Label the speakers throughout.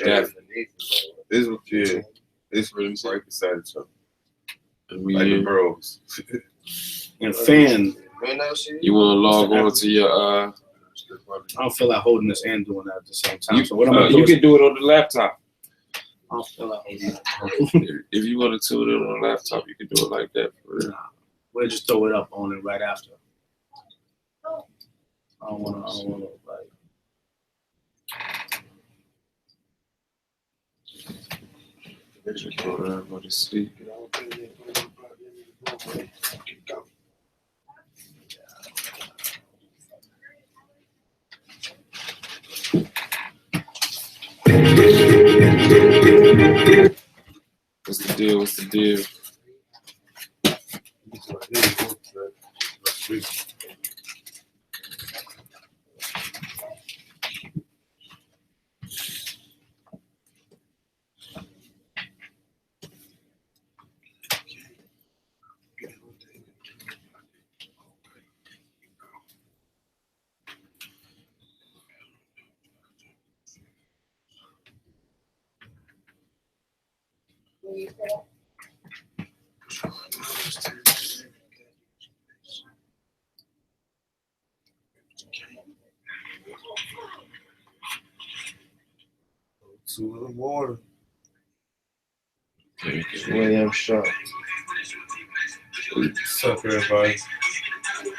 Speaker 1: Definitely.
Speaker 2: This was it's really right beside each other.
Speaker 3: We,
Speaker 2: Like the bros.
Speaker 1: And fan,
Speaker 3: you want to log on to your
Speaker 1: I don't feel like holding this and doing that at the same time. So what I'm
Speaker 3: you,
Speaker 1: gonna do
Speaker 3: you
Speaker 1: is,
Speaker 3: can do it on the laptop.
Speaker 1: I don't feel like holding it.
Speaker 3: If you want to tune in on the laptop, you can do it like that. For real.
Speaker 1: Nah, we'll just throw it up on it right after. I don't wanna like.
Speaker 3: Before everybody sleep. What's the deal? What's the deal?
Speaker 2: Two in the morning.
Speaker 4: William Shaw.
Speaker 2: What's up, everybody?
Speaker 1: Yeah,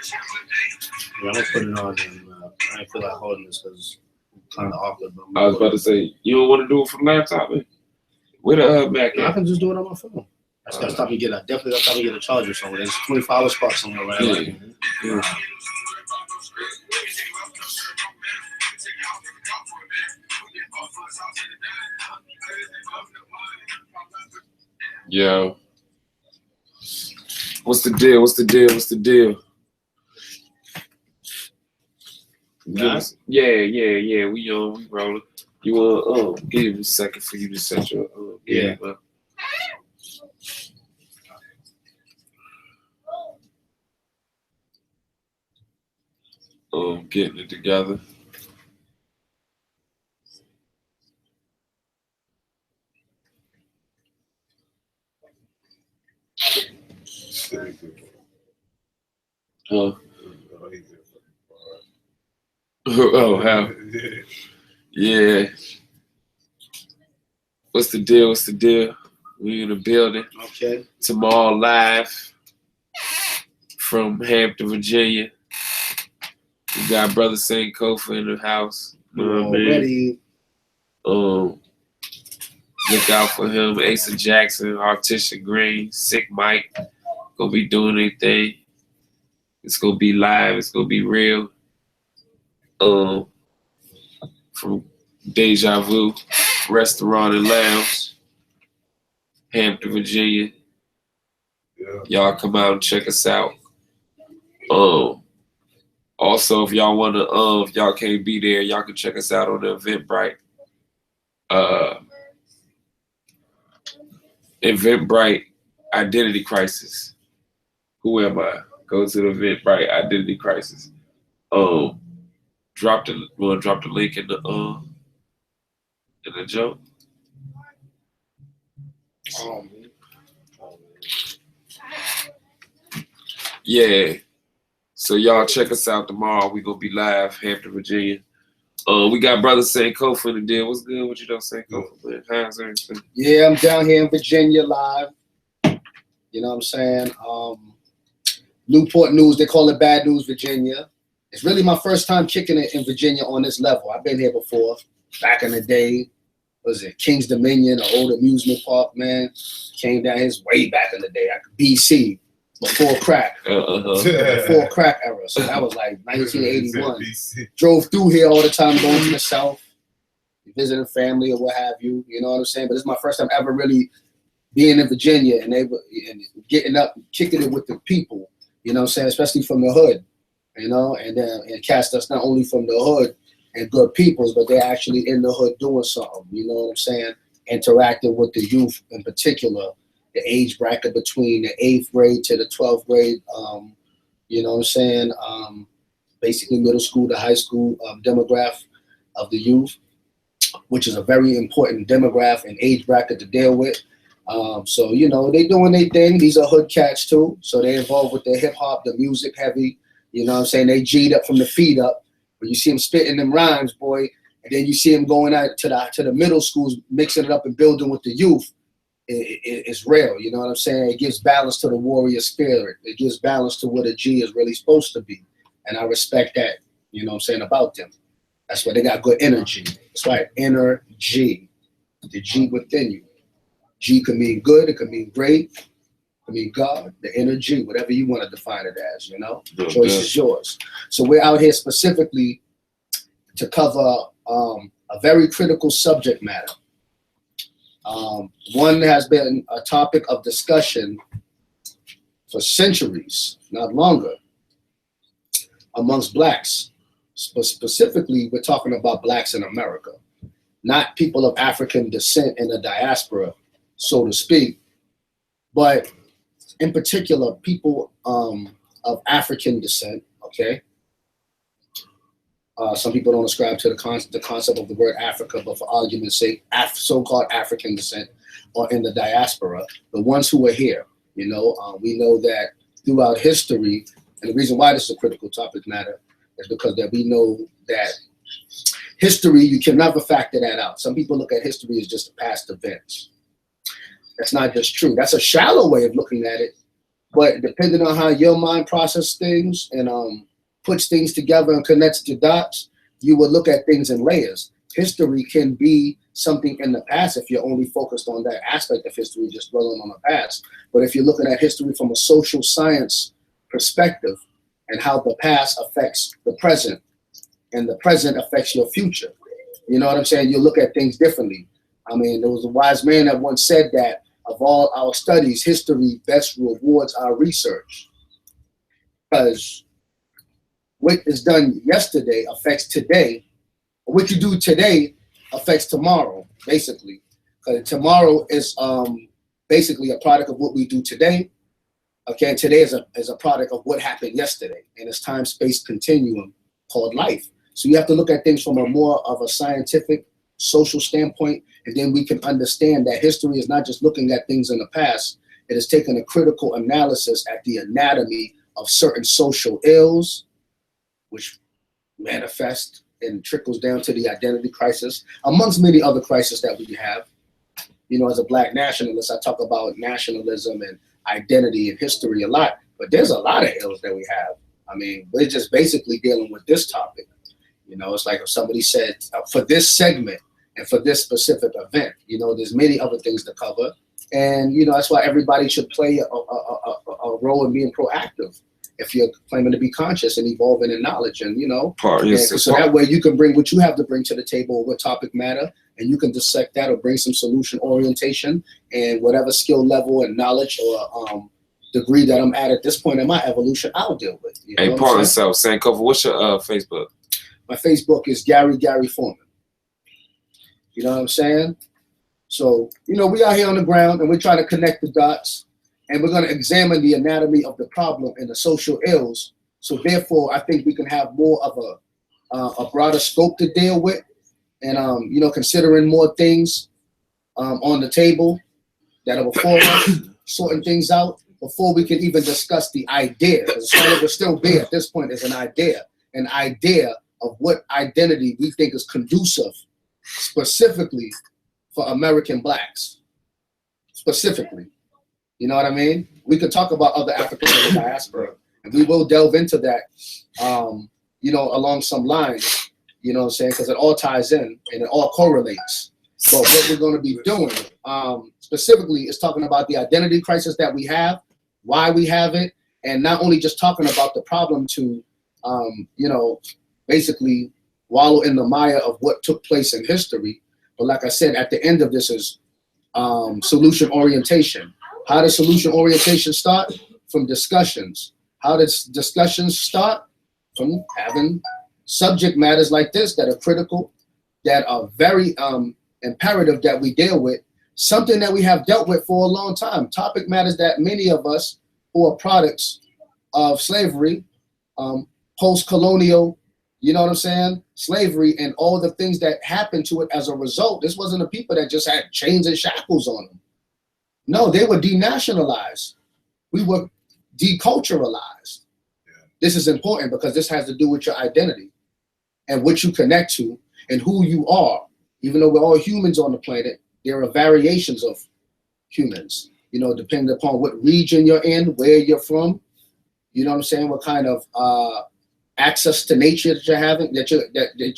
Speaker 1: I'm gonna put it on and I ain't feel like holding this because it's kind of awkward. But
Speaker 3: I was about to say, you don't want to do it from laptop, man? Where the back
Speaker 1: I
Speaker 3: at?
Speaker 1: can just do it on my phone. I just gotta stop and get a definitely gotta stop and get a charger somewhere. There's a 24-hour spot somewhere, right?
Speaker 3: Yeah. Yeah. Yo. What's the deal? What's the deal? What's the deal? Yeah. We rolling. You want give me a second for you to set your game up. Getting it together. Oh, how? Yeah. What's the deal? What's the deal? We in the building.
Speaker 1: Okay.
Speaker 3: Tomorrow live from Hampton, Virginia. We got brother Sankofa in the house.
Speaker 1: Already.
Speaker 3: Look out for him. Asa Jackson, Artisha Green, Sick Mike. Gonna be doing their thing. It's gonna be live. It's gonna be real. From Deja Vu Restaurant and Lounge, Hampton, Virginia.
Speaker 2: Yeah.
Speaker 3: Y'all come out and check us out. Also, if y'all wanna, if y'all can't be there, y'all can check us out on the Eventbrite. Eventbrite Identity Crisis. Who am I? Go to the Eventbrite Identity Crisis. Drop the link in the jump. Yeah. So y'all check us out tomorrow. We gonna be live, Hampton, Virginia. We got brother Sankofa in the deal. What's good? What you done, Sankofa? Man? How's everything?
Speaker 4: Yeah, I'm down here in Virginia live. You know what I'm saying? Newport News, they call it Bad News, Virginia. It's really my first time kicking it in Virginia on this level. I've been here before, back in the day. Was it King's Dominion, an old amusement park, man? Came down here way back in the day, BC, before crack. Before crack era. So that was like 1981. Drove through here all the time, going to the south, visiting family or what have you. You know what I'm saying? But this is my first time ever really being in Virginia and getting up, kicking it with the people. You know what I'm saying? Especially from the hood. You know, and cast us not only from the hood and good peoples, but they're actually in the hood doing something. You know what I'm saying? Interacting with the youth in particular, the age bracket between the 8th grade to the 12th grade. You know what I'm saying? Basically middle school to high school demographic of the youth. which is a very important demographic and age bracket to deal with. So, you know, they doing their thing. These are hood cats too. So they involved with the hip hop, the music heavy. You know what I'm saying? They G'd up from the feet up. But you see them spitting them rhymes, boy. And then you see them going out to the middle schools, mixing it up and building with the youth. It's real. You know what I'm saying? It gives balance to the warrior spirit. It gives balance to what a G is really supposed to be. And I respect that, you know what I'm saying, about them. That's why they got good energy. That's right, inner G. The G within you. G can mean good, it can mean great, it can mean God, the inner G, whatever you want to define it as, you know?
Speaker 3: Good,
Speaker 4: Choice
Speaker 3: good.
Speaker 4: is yours. So we're out here specifically to cover a very critical subject matter. One that has been a topic of discussion for centuries, not longer, amongst blacks. Specifically, we're talking about blacks in America, not people of African descent in the diaspora, so to speak, but in particular, people of African descent, okay? Some people don't ascribe to the concept of the word Africa, but for argument's sake, so-called African descent or in the diaspora, the ones who are here, you know, we know that throughout history, and the reason why this is a critical topic matter is because that we know that history, you can never factor that out. Some people look at history as just past events. That's not just true. That's a shallow way of looking at it, but depending on how your mind processes things and puts things together and connects the dots, you will look at things in layers. History can be something in the past if you're only focused on that aspect of history, just dwelling on the past. But if you're looking at history from a social science perspective and how the past affects the present and the present affects your future, you know what I'm saying? You look at things differently. I mean, there was a wise man that once said that of all our studies, history best rewards our research. Because what is done yesterday affects today. What you do today affects tomorrow, basically. Because tomorrow is basically a product of what we do today. Okay, and today is a product of what happened yesterday. And it's time-space continuum called life. So you have to look at things from a more of a scientific, social standpoint, and then we can understand that history is not just looking at things in the past. It is taking a critical analysis at the anatomy of certain social ills, which manifest and trickles down to the identity crisis, amongst many other crises that we have. You know, as a black nationalist, I talk about nationalism and identity and history a lot, but there's a lot of ills that we have. I mean, we're just basically dealing with this topic. You know, it's like if somebody said, for this segment and for this specific event, you know, there's many other things to cover. And, you know, that's why everybody should play a role in being proactive if you're claiming to be conscious and evolving in knowledge and, you know, so that way you can bring what you have to bring to the table with topic matter, and you can dissect that or bring some solution orientation and whatever skill level and knowledge or degree that I'm at this point in my evolution, I'll deal with. You know
Speaker 3: Hey, Paul himself, Sankofa, what's your Facebook?
Speaker 4: My Facebook is Gary Foreman. You know what I'm saying? So, you know, we out here on the ground and we're trying to connect the dots, and we're going to examine the anatomy of the problem and the social ills. So therefore, I think we can have more of a broader scope to deal with, and, you know, considering more things on the table that are before us, sorting things out before we can even discuss the idea. Because it will still be at this point is an idea of what identity we think is conducive specifically for American blacks, specifically. You know what I mean? We could talk about other Africans in the diaspora, and we will delve into that, you know, along some lines, you know what I'm saying? Because it all ties in and it all correlates. But what we're going to be doing specifically is talking about the identity crisis that we have, why we have it, and not only just talking about the problem to, you know, basically wallow in the mire of what took place in history. But like I said, at the end of this is solution orientation. How does solution orientation start? From discussions. How does discussions start? From having subject matters like this that are critical, that are very imperative that we deal with, something that we have dealt with for a long time. Topic matters that many of us who are products of slavery, post-colonial, you know what I'm saying, slavery and all the things that happened to it as a result. This wasn't the people that just had chains and shackles on them. No, they were denationalized. We were deculturalized. This is important because this has to do with your identity and what you connect to and who you are. Even though we're all humans on the planet, there are variations of humans, you know, depending upon what region you're in, where you're from, you know what I'm saying, what kind of access to nature that you're having, that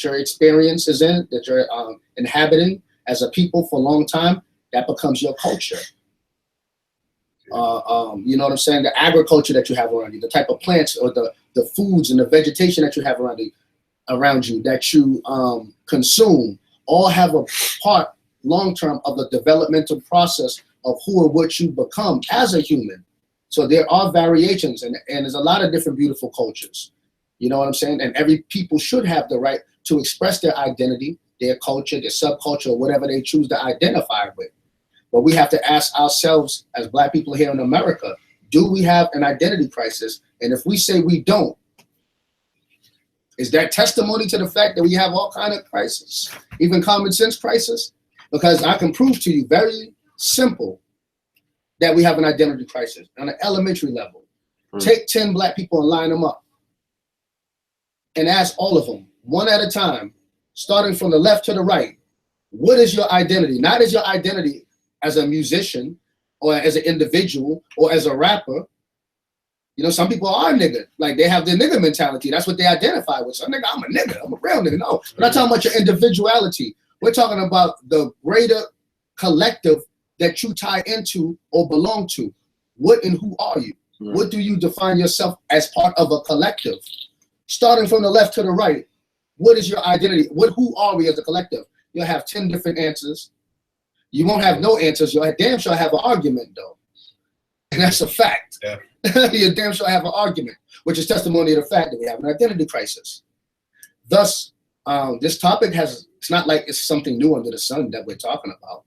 Speaker 4: your experience is in, that you're inhabiting as a people for a long time, that becomes your culture. You know what I'm saying? The agriculture that you have around you, the type of plants or the foods and the vegetation that you have around you that you consume, all have a part long-term of the developmental process of who or what you become as a human. So there are variations, and there's a lot of different beautiful cultures. You know what I'm saying? And every people should have the right to express their identity, their culture, their subculture, or whatever they choose to identify with. But we have to ask ourselves as Black people here in America, do we have an identity crisis? And if we say we don't, is that testimony to the fact that we have all kind of crisis, even common sense crisis? Because I can prove to you very simple that we have an identity crisis on an elementary level. Take 10 Black people and line them up and ask all of them, one at a time, starting from the left to the right, what is your identity? Not as your identity as a musician or as an individual or as a rapper. You know, some people are nigga. Like, they have their nigga mentality. That's what they identify with. So, nigga, I'm a nigga. I'm a real nigga. No, we're not talking about your individuality. We're talking about the greater collective that you tie into or belong to. What and who are you? What do you define yourself as part of a collective? Starting from the left to the right, what is your identity? Who are we as a collective? You'll have 10 different answers. You won't have no answers. You'll damn sure have an argument, though. And that's a fact.
Speaker 2: Yeah.
Speaker 4: You damn sure have an argument, which is testimony of the fact that we have an identity crisis. Thus, this topic it's not like it's something new under the sun that we're talking about.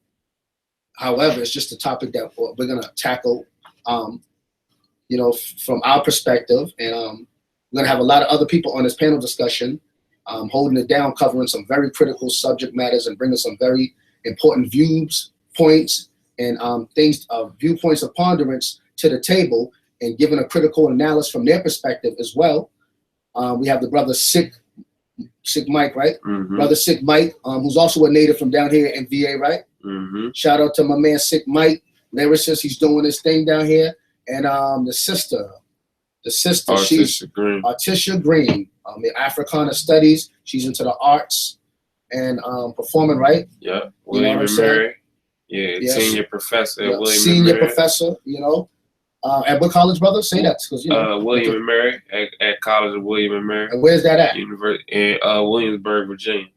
Speaker 4: However, it's just a topic that we're going to tackle, you know, from our perspective. And we're going to have a lot of other people on this panel discussion, holding it down, covering some very critical subject matters and bringing some very important viewpoints and viewpoints of ponderance to the table and giving a critical analysis from their perspective as well. We have the brother Sick Mike, right?
Speaker 3: Mm-hmm.
Speaker 4: Brother Sick Mike, who's also a native from down here in VA, right?
Speaker 3: Mm-hmm.
Speaker 4: Shout out to my man Sick Mike, lyricist. He's doing his thing down here. And the sister, she's Artisha Green, in Africana Studies. She's into the arts and performing, right?
Speaker 3: Yeah, William and Mary. Yeah, senior professor at William
Speaker 4: senior
Speaker 3: and Mary.
Speaker 4: Professor, you know. At what college, brother? Say that, because you know.
Speaker 3: William and Mary at College of William and Mary.
Speaker 4: And where's that at?
Speaker 3: University in Williamsburg, Virginia.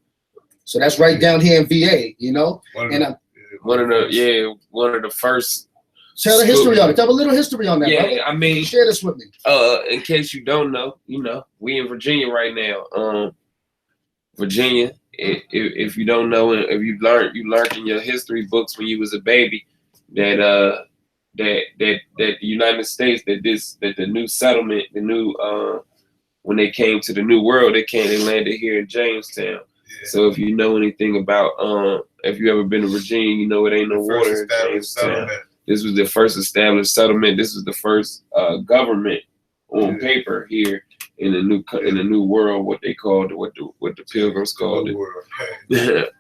Speaker 4: So that's right down here in VA, you know.
Speaker 3: One of the first.
Speaker 4: Tell the history on it. Tell a little history on that, brother.
Speaker 3: I mean,
Speaker 4: share this with me.
Speaker 3: In case you don't know, you know, we in Virginia right now. Virginia. If you don't know, if you learned in your history books when you was a baby that the United States, that the new settlement, when they came to the New World, they landed here in Jamestown. Yeah. So if you know anything about if you ever been to Virginia, you know it ain't no water in Jamestown. This was the first established settlement. This was the first government on paper here in the new world, what they called what the Pilgrims called it.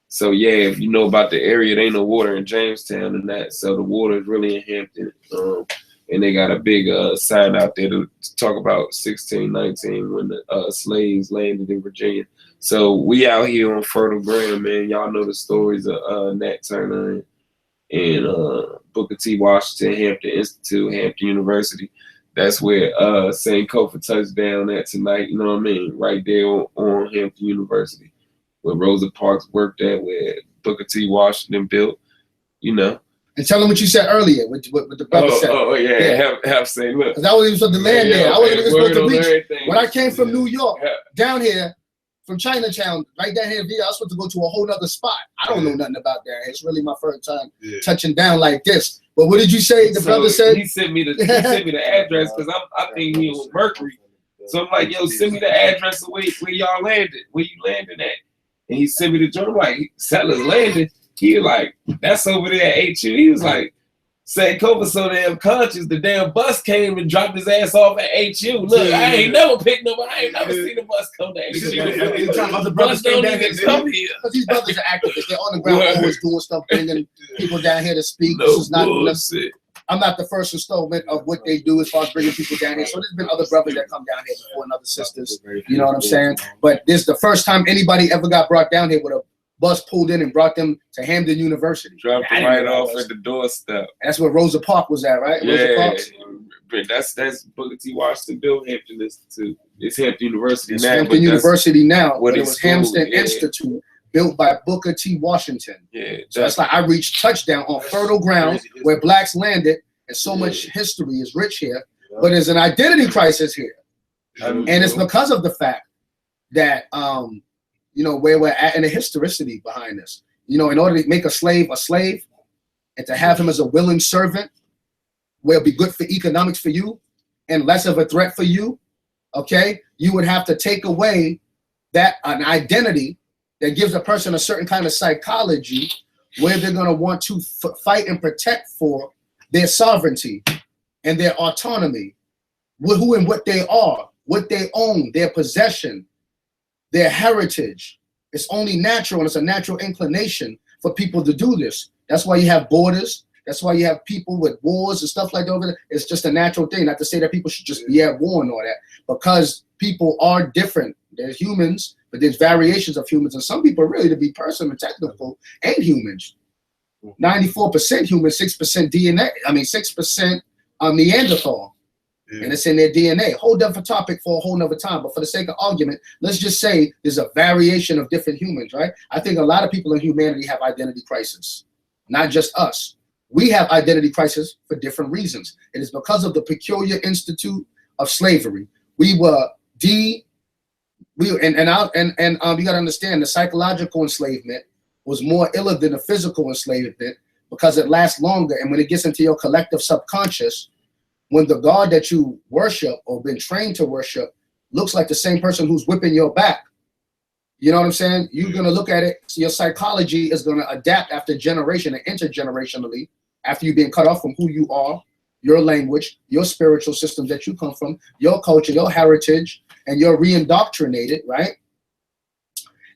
Speaker 3: So yeah, if you know about the area, there ain't no water in Jamestown and that. So the water is really in Hampton. And they got a big sign out there to talk about 1619 when the slaves landed in Virginia. So we out here on fertile ground, man. Y'all know the stories of Nat Turner and Booker T. Washington, Hampton Institute, Hampton University. That's where Sankofa touched down at tonight, you know what I mean? Right there on Hampton University, where Rosa Parks worked at, where Booker T. Washington built, you know. And
Speaker 4: tell them what you said earlier, what the brother said.
Speaker 3: Oh yeah, have say, look.
Speaker 4: Because I wasn't even supposed to land there. I wasn't even supposed to reach. When I came from New York, down here, from Chinatown, right down here in VA, I was supposed to go to a whole nother spot. I don't know nothing about that. It's really my first time touching down like this. But what did you say? The brother said
Speaker 3: he sent me the address because I think he was Mercury. So I'm like, yo, send me the address of where y'all landed, where you landed at. And he sent me the journal, like, Settlers Landing. He was like, that's over there at HU. He was like, Sankofa so damn conscious, the damn bus came and dropped his ass off at HU. Look, I ain't never picked nobody. I ain't never seen a bus come to HU.
Speaker 1: Anytime other
Speaker 3: The
Speaker 1: brothers
Speaker 3: bus
Speaker 1: came
Speaker 3: don't
Speaker 1: down
Speaker 3: even
Speaker 1: here,
Speaker 3: come here.
Speaker 4: Because these brothers are activists. They're on the ground always doing stuff, bringing people down here to speak.
Speaker 3: No
Speaker 4: This is not.
Speaker 3: bullshit.
Speaker 4: I'm not the first installment of what they do as far as bringing people down here. So there's been other brothers that come down here before and other sisters. You know what I'm saying? But this is the first time anybody ever got brought down here with a bus pulled in and brought them to Hampton University.
Speaker 3: Dropped
Speaker 4: I
Speaker 3: it
Speaker 4: didn't
Speaker 3: right
Speaker 4: know that
Speaker 3: off
Speaker 4: was-
Speaker 3: at the doorstep.
Speaker 4: That's where Rosa Parks was at, right? Rosa
Speaker 3: Yeah,
Speaker 4: Parks.
Speaker 3: but that's Booker T. Washington built Hampton Institute. It's Hampton University
Speaker 4: It's
Speaker 3: now.
Speaker 4: Hampton
Speaker 3: but that's-
Speaker 4: University now,
Speaker 3: what
Speaker 4: but it
Speaker 3: it's
Speaker 4: was Hampton
Speaker 3: called, yeah.
Speaker 4: Institute, built by Booker T. Washington.
Speaker 3: Yeah,
Speaker 4: So that's like I reached touchdown on fertile ground where blacks landed, and so
Speaker 3: Yeah.
Speaker 4: much history is rich here, but there's an identity crisis here. And it's because of the fact that you know, where we're at and the historicity behind this. You know, in order to make a slave, and to have him as a willing servant, where it'll be good for economics for you and less of a threat for you, okay, you would have to take away that an identity that gives a person a certain kind of psychology where they're going to want to fight and protect for their sovereignty and their autonomy, who and what they are, what they own, their possession, their heritage. It's only natural, and it's a natural inclination for people to do this. That's why you have borders. That's why you have people with wars and stuff like that over there. It's just a natural thing. Not to say that people should just be at war and all that, because people are different. There's humans, but there's variations of humans, and some people are really, to be personal and technical, ain't humans. 94% human, 6% DNA. I mean, 6% Neanderthal. And it's in their DNA. Whole different topic for a whole nother time. But for the sake of argument, let's just say there's a variation of different humans, right? I think a lot of people in humanity have identity crisis, not just us. We have identity crisis for different reasons. It is because of the peculiar institute of slavery. We were you got to understand, the psychological enslavement was more iller than the physical enslavement because it lasts longer. And when it gets into your collective subconscious, when the God that you worship or been trained to worship looks like the same person who's whipping your back, you know what I'm saying? You're going to look at it. So your psychology is going to adapt after generation and intergenerationally after you've been cut off from who you are, your language, your spiritual systems that you come from, your culture, your heritage, and you're re-indoctrinated, right?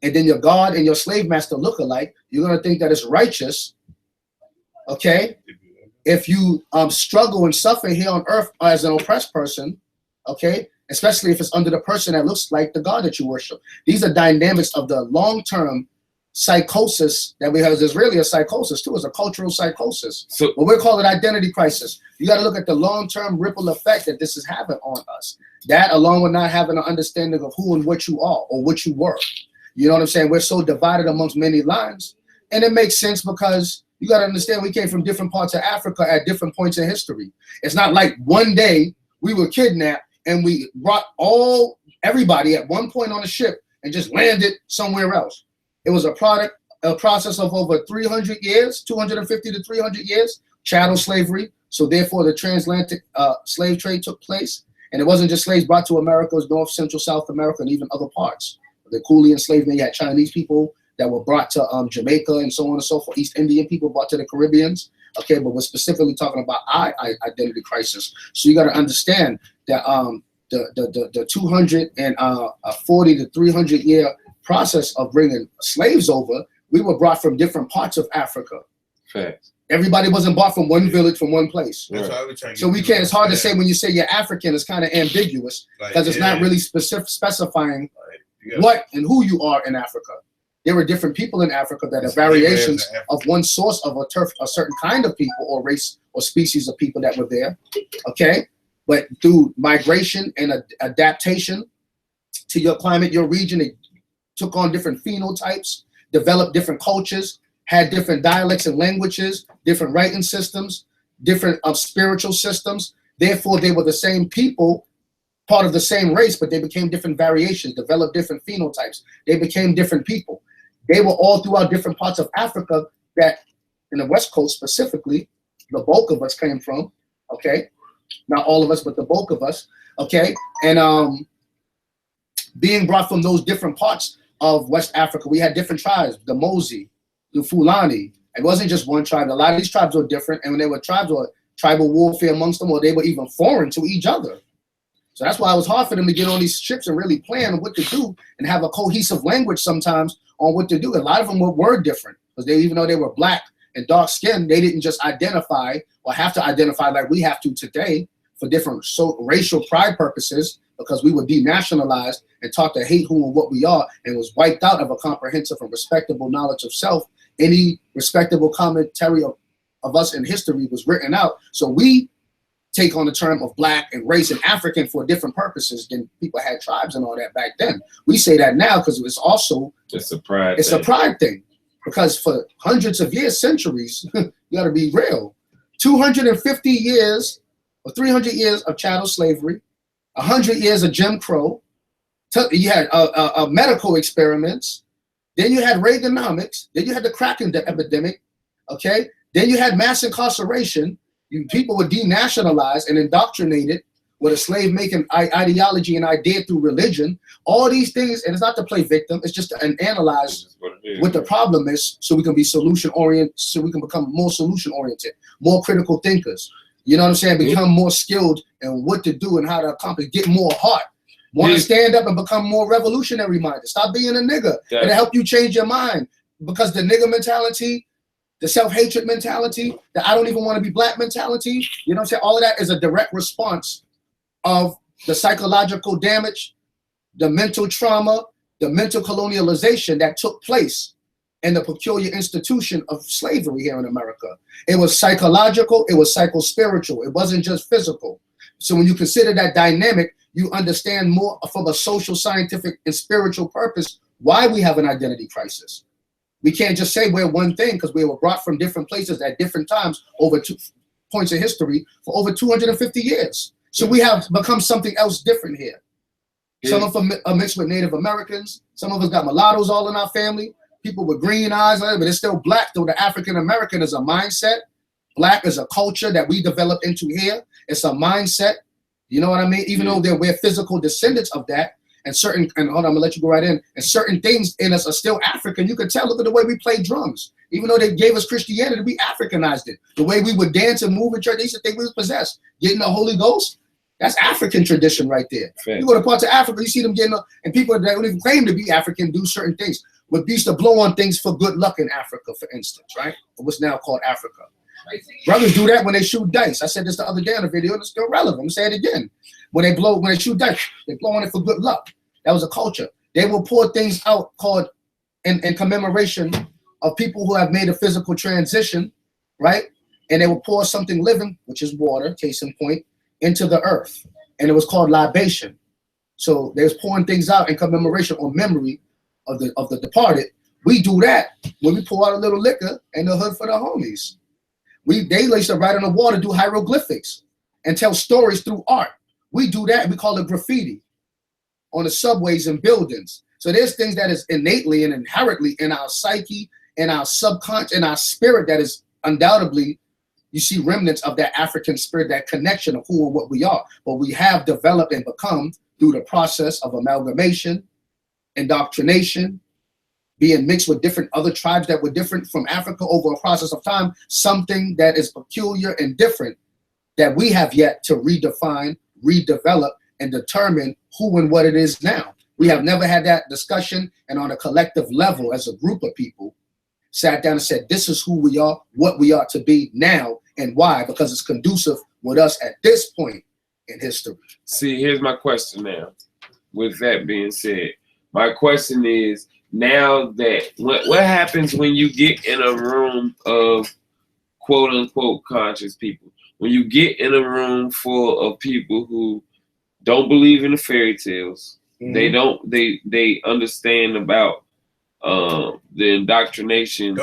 Speaker 4: And then your God and your slave master look alike. You're going to think that it's righteous, okay? If you struggle and suffer here on earth as an oppressed person, okay, especially if it's under the person that looks like the God that you worship. These are dynamics of the long-term psychosis that we have. There's really a psychosis too. It's a cultural psychosis.
Speaker 3: So
Speaker 4: But we're calling identity crisis. You got to look at the long-term ripple effect that this is having on us. That along with not having an understanding of who and what you are or what you were. You know what I'm saying? We're so divided amongst many lines. And it makes sense because you got to understand we came from different parts of Africa at different points in history. It's not like one day we were kidnapped and we brought everybody at one point on a ship and just landed somewhere else. It was a process of over 300 years, 250 to 300 years, chattel slavery. So therefore the transatlantic slave trade took place. And it wasn't just slaves brought to America, it was North, Central, South America, and even other parts. The coolie enslavement, you had Chinese people that were brought to Jamaica and so on and so forth. East Indian people brought to the Caribbeans. Okay, but we're specifically talking about our identity crisis. So you got to understand that the 240 to 300 year process of bringing slaves over, we were brought from different parts of Africa.
Speaker 3: facts.
Speaker 4: Everybody wasn't brought from one village, from one place.
Speaker 2: That's why we trying to
Speaker 4: So we can't. It's hard to say when you say you're African. It's kind of ambiguous because it's not really specifying what and who you are in Africa. There were different people in Africa that are variations of one source of a certain kind of people or race or species of people that were there. Okay, but through migration and adaptation to your climate, your region, it took on different phenotypes, developed different cultures, had different dialects and languages, different writing systems, different spiritual systems. Therefore, they were the same people, part of the same race, but they became different variations, developed different phenotypes. They became different people. They were all throughout different parts of Africa that, in the West Coast specifically, the bulk of us came from, okay? Not all of us, but the bulk of us, okay? And being brought from those different parts of West Africa. We had different tribes, the Mosi, the Fulani. It wasn't just one tribe. A lot of these tribes were different, and when they were tribes, or tribal warfare amongst them, or they were even foreign to each other. So that's why it was hard for them to get on these ships and really plan what to do and have a cohesive language sometimes on what to do. A lot of them were different because they, even though they were black and dark skinned, they didn't just identify or have to identify like we have to today for different racial pride purposes, because we were denationalized and taught to hate who and what we are, and was wiped out of a comprehensive and respectable knowledge of self. Any respectable commentary of us in history was written out. So we take on the term of black and race and African for different purposes than people had tribes and all that back then. We say that now because it's also
Speaker 3: a pride.
Speaker 4: It's a pride thing, because for hundreds of years, centuries, you got to be real. 250 years or 300 years of chattel slavery, 100 years of Jim Crow. You had medical experiments. Then you had Reaganomics. Then you had the crack epidemic. Okay. Then you had mass incarceration. People were denationalized and indoctrinated with a slave-making ideology and idea through religion. All these things, and it's not to play victim, it's just to analyze what the problem is, so we can be solution-oriented, so we can become more solution-oriented, more critical thinkers. You know what I'm saying? Become more skilled in what to do and how to accomplish, get more heart. Want to stand up and become more revolutionary-minded. Stop being a nigga. It'll help you change your mind, because the nigga mentality, the self-hatred mentality, the I don't even want to be black mentality, you know what I'm saying? All of that is a direct response of the psychological damage, the mental trauma, the mental colonialization that took place in the peculiar institution of slavery here in America. It was psychological, it was psycho-spiritual, it wasn't just physical. So when you consider that dynamic, you understand more from a social, scientific, and spiritual purpose why we have an identity crisis. We can't just say we're one thing, because we were brought from different places at different times over 2 points of history for over 250 years. So we have become something else different here. Some of them are mixed with Native Americans. Some of us got mulattoes all in our family. People with green eyes, but it's still black, though the African American is a mindset. Black is a culture that we developed into here. It's a mindset. You know what I mean? Even though we're physical descendants of that, and hold on, I'm gonna let you go right in. And certain things in us are still African. You can tell, look at the way we play drums. Even though they gave us Christianity, we Africanized it. The way we would dance and move in church, they used to think we was possessed. Getting the Holy Ghost, that's African tradition right there. You go to parts of Africa, you see them getting, and people that don't even claim to be African do certain things. We used to blow on things for good luck in Africa, for instance, right? What's now called Africa. Brothers do that when they shoot dice. I said this the other day in a video, and it's still relevant. I'm gonna say it again. When they shoot dice, they blow on it for good luck. That was a culture. They will pour things out called in commemoration of people who have made a physical transition, right? And they will pour something living, which is water, case in point, into the earth. And it was called libation. So they was pouring things out in commemoration or memory of the departed. We do that when we pour out a little liquor in the hood for the homies. They used to write on the wall to do hieroglyphics and tell stories through art. We do that, and we call it graffiti on the subways and buildings. So there's things that is innately and inherently in our psyche, in our subconscious, in our spirit, that is undoubtedly, you see remnants of that African spirit, that connection of who and what we are. But we have developed and become, through the process of amalgamation, indoctrination, being mixed with different other tribes that were different from Africa over a process of time, something that is peculiar and different that we have yet to redefine, redevelop, and determine who and what it is now. We have never had that discussion, and on a collective level as a group of people sat down and said, this is who we are, what we are to be now, and why, because it's conducive with us at this point in history.
Speaker 3: See, here's my question now. With that being said, my question is, now that, what happens when you get in a room of quote unquote conscious people? When you get in a room full of people who don't believe in the fairy tales, they understand about the indoctrination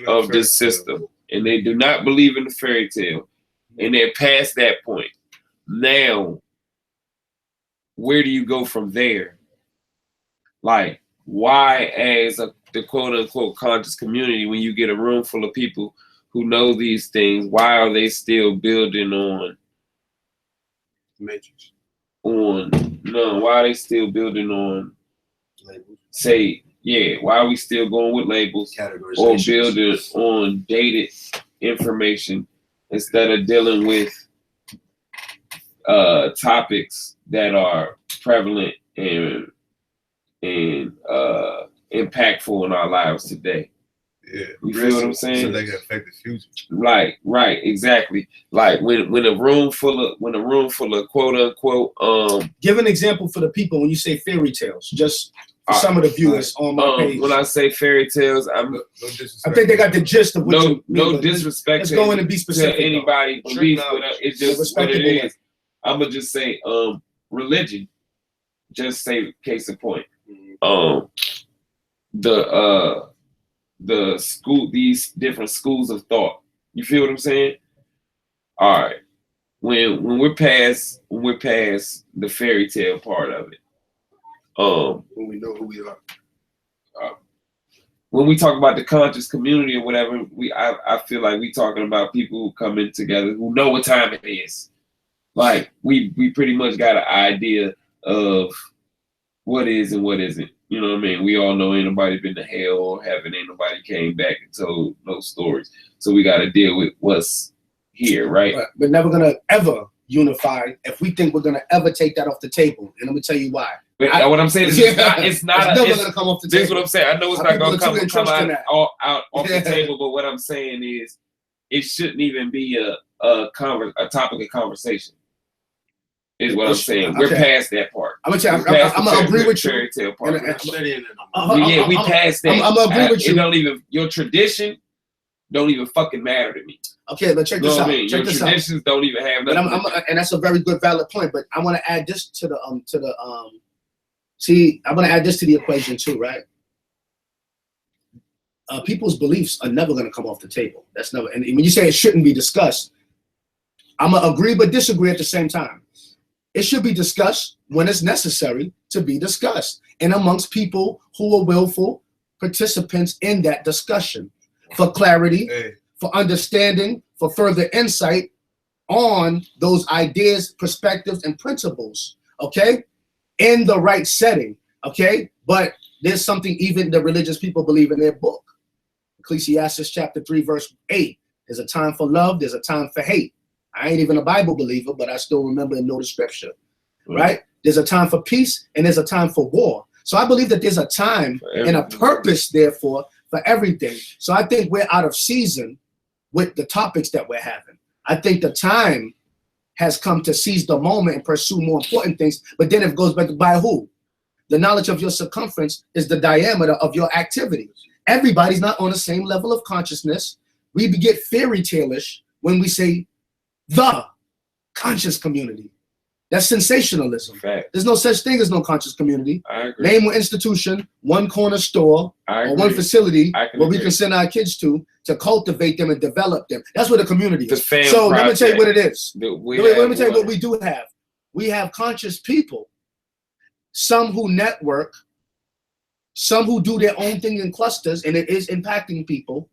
Speaker 3: of this system, and they do not believe in the fairy tale, and they're past that point. Now, where do you go from there? Like, why, as the quote unquote conscious community, when you get a room full of people who know these things, why are they still building on
Speaker 2: Matrix?
Speaker 3: Why are they still building on say, yeah, why are we still going with labels or building on dated information instead of dealing with topics that are prevalent and impactful in our lives today?
Speaker 2: Yeah,
Speaker 3: you feel what I'm saying?
Speaker 2: So they can affect the future.
Speaker 3: Right, exactly. Like when a room full of quote unquote
Speaker 1: give an example for the people when you say fairy tales, just for some of the viewers on my page.
Speaker 3: When I say fairy tales,
Speaker 1: I think they got the gist of what
Speaker 3: no disrespect.
Speaker 1: Let's go in and be specific.
Speaker 3: To anybody believes, but it's just what it is. I'm gonna just say religion. Just say case in point. The school, these different schools of thought. You feel what I'm saying? All right. When we're past the fairy tale part of it,
Speaker 2: when we know who we are,
Speaker 3: when we talk about the conscious community or whatever, I feel like we talking about people who come in together who know what time it is. Like we pretty much got an idea of what is and what isn't. You know what I mean? We all know ain't nobody been to hell or heaven. Ain't nobody came back and told no stories. So we got to deal with what's here, right?
Speaker 1: But we're never gonna ever unify if we think we're gonna ever take that off the table. And let me tell you why.
Speaker 3: But what I'm saying is it's never
Speaker 1: gonna come off the table.
Speaker 3: This is what I'm saying. I know it's not gonna come out off the table, but what I'm saying is it shouldn't even be a topic of conversation. Is what I'm saying. We're past that part.
Speaker 1: I'm gonna agree with you.
Speaker 3: Fairy tale part.
Speaker 1: We
Speaker 3: passed that.
Speaker 1: I'm gonna agree with you.
Speaker 3: It don't even, your tradition don't even fucking matter to me.
Speaker 1: Okay, let's check this out.
Speaker 3: Your traditions don't even have nothing.
Speaker 1: And that's a very good, valid point. But I want to add this to the See, I'm gonna add this to the equation too, right? People's beliefs are never gonna come off the table. That's never. And when you say it shouldn't be discussed, I'm gonna agree but disagree at the same time. It should be discussed when it's necessary to be discussed, and amongst people who are willful participants in that discussion, for clarity, for understanding, for further insight on those ideas, perspectives, and principles, okay? In the right setting, okay? But there's something even the religious people believe in their book. Ecclesiastes chapter 3, verse 8. There's a time for love, there's a time for hate. I ain't even a Bible believer, but I still remember and know the scripture, right? There's a time for peace and there's a time for war. So I believe that there's a time and a purpose, therefore, for everything. So I think we're out of season with the topics that we're having. I think the time has come to seize the moment and pursue more important things, but then it goes back to by who? The knowledge of your circumference is the diameter of your activity. Everybody's not on the same level of consciousness. We get fairy tale-ish when we say the conscious community. That's sensationalism.
Speaker 3: Fact.
Speaker 1: There's no such thing as no conscious community.
Speaker 3: I agree.
Speaker 1: Name one institution, one corner store, or one facility where we can send our kids to cultivate them and develop them. That's what a community is. So let me tell you what it is. Let me tell you what we do have. We have conscious people, some who network, some who do their own thing in clusters, and it is impacting people.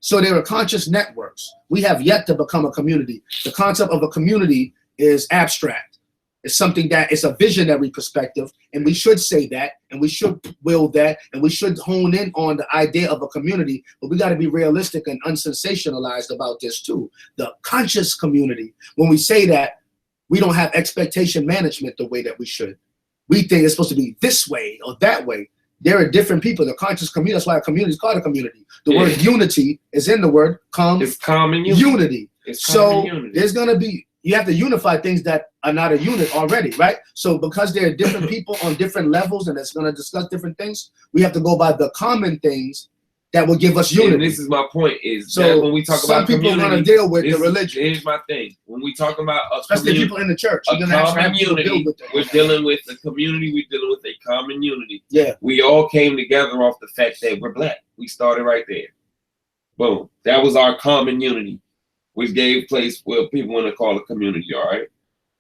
Speaker 1: So there are conscious networks. We have yet to become a community. The concept of a community is abstract. It's something that is a visionary perspective, and we should say that, and we should will that, and we should hone in on the idea of a community, but we got to be realistic and unsensationalized about this too. The conscious community, when we say that, we don't have expectation management the way that we should. We think it's supposed to be this way or that way. There are different people. The conscious community, that's why a community is called a community. The word unity is in the word
Speaker 3: it's common
Speaker 1: unity.
Speaker 3: So
Speaker 1: there's going to be, you have to unify things that are not a unit already, right? So because there are different people on different levels and it's going to discuss different things, we have to go by the common things that will give us unity.
Speaker 3: And this is my point, is that when we talk about
Speaker 1: some people are going to deal with the religion.
Speaker 3: Here's my thing. When we talk about
Speaker 1: especially people in the church,
Speaker 3: a common unity, we're dealing with the community, we're dealing with a common unity.
Speaker 1: Yeah.
Speaker 3: We all came together off the fact that we're black. We started right there. Boom. That was our common unity, which gave place what people want to call a community, all right?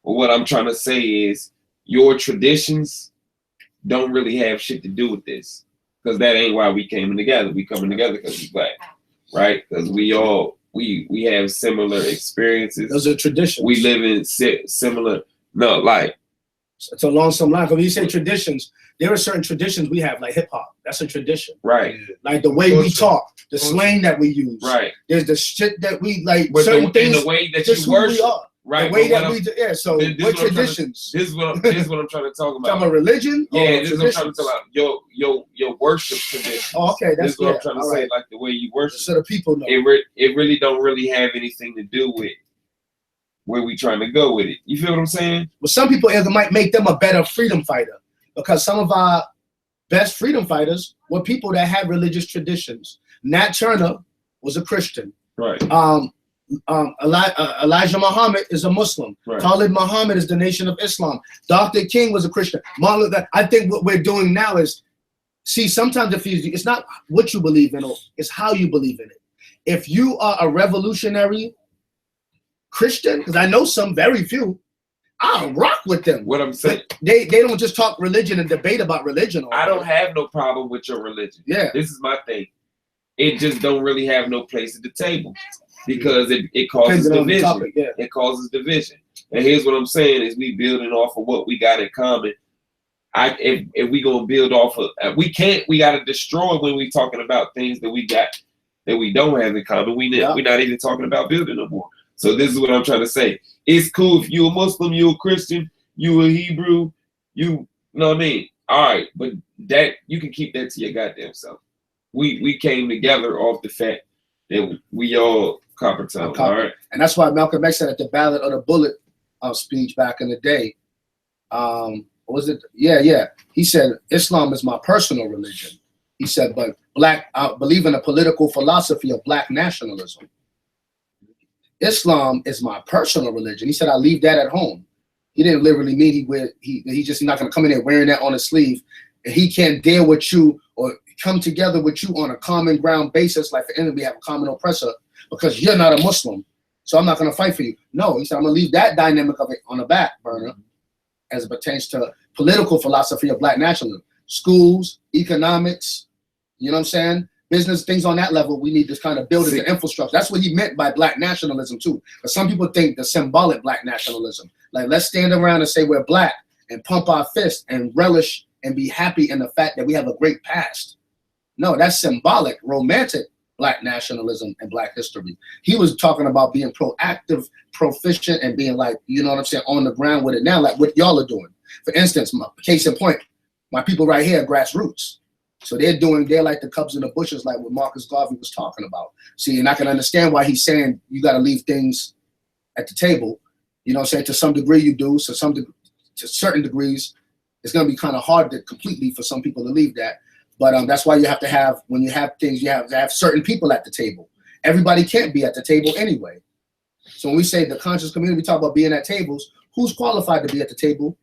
Speaker 3: But what I'm trying to say is your traditions don't really have shit to do with this, because that ain't why we came together. We coming together because we black, right? Because we have similar experiences.
Speaker 1: Those are traditions.
Speaker 3: We live in similar, no, like
Speaker 1: It's along some lines. When you say traditions, there are certain traditions we have, like hip hop. That's a tradition.
Speaker 3: Right.
Speaker 1: Like the way we talk, the slang that we use.
Speaker 3: Right.
Speaker 1: There's the shit that we like.
Speaker 3: But
Speaker 1: certain things.
Speaker 3: the way that
Speaker 1: Just
Speaker 3: you
Speaker 1: who
Speaker 3: worship.
Speaker 1: we are.
Speaker 3: Right.
Speaker 1: The way
Speaker 3: but
Speaker 1: that we do. Yeah. So what traditions?
Speaker 3: This is what I'm trying to talk about.
Speaker 1: Talking about religion.
Speaker 3: Yeah. This is what I'm trying to talk about. Your worship traditions.
Speaker 1: Oh, okay.
Speaker 3: This is what I'm trying to say. Like the way you worship.
Speaker 1: So the people know.
Speaker 3: It really don't really have anything to do with where we trying to go with it. You feel what I'm saying?
Speaker 1: Well, some people, it might make them a better freedom fighter because some of our best freedom fighters were people that had religious traditions. Nat Turner was a Christian.
Speaker 3: Right.
Speaker 1: Elijah Muhammad is a Muslim.
Speaker 3: Right.
Speaker 1: Khalid Muhammad is the Nation of Islam. Dr. King was a Christian. Martin Luther. I think what we're doing now is, see, sometimes it's not what you believe in, it's how you believe in it. If you are a revolutionary Christian, because I know some, very few, I'll rock with them.
Speaker 3: What I'm saying,
Speaker 1: they don't just talk religion and debate about religion.
Speaker 3: I don't have no problem with your religion.
Speaker 1: Yeah.
Speaker 3: This is my thing. It just don't really have no place at the table because it causes division.
Speaker 1: Topic, yeah.
Speaker 3: It causes division. And here's what I'm saying is we building off of what we got in common. If we gonna build off of, we gotta destroy when we talking about things that we got that we don't have in common. We're not even talking about building no more. So this is what I'm trying to say. It's cool if you a Muslim, you a Christian, you a Hebrew, you know what I mean? All right, but that you can keep that to your goddamn self. We came together off the fact that we all copper tone, all right?
Speaker 1: And that's why Malcolm X said at the Ballot of the Bullet speech back in the day, was it? Yeah. He said, Islam is my personal religion. He said, but I believe in a political philosophy of black nationalism. Islam is my personal religion. He said, I leave that at home. He didn't literally mean he's not going to come in there wearing that on his sleeve. And he can't deal with you or come together with you on a common ground basis, like the enemy have a common oppressor, because you're not a Muslim. So I'm not going to fight for you. No, he said, I'm going to leave that dynamic of it on the back burner as it pertains to political philosophy of black nationalism. Schools, economics, you know what I'm saying? Business, things on that level, we need to kind of build as an infrastructure. That's what he meant by black nationalism too. But some people think the symbolic black nationalism, like let's stand around and say we're black and pump our fist and relish and be happy in the fact that we have a great past. No, that's symbolic, romantic black nationalism and black history. He was talking about being proactive, proficient, and being like, you know what I'm saying, on the ground with it now, like what y'all are doing. For instance, case in point, my people right here are grassroots. So they're like the Cubs in the bushes, like what Marcus Garvey was talking about. See, and I can understand why he's saying you got to leave things at the table. You know what I'm saying? To some degree you do. So to certain degrees, it's going to be kind of hard to completely for some people to leave that. But that's why you have to have, when you have things, you have to have certain people at the table. Everybody can't be at the table anyway. So when we say the conscious community, we talk about being at tables. Who's qualified to be at the table?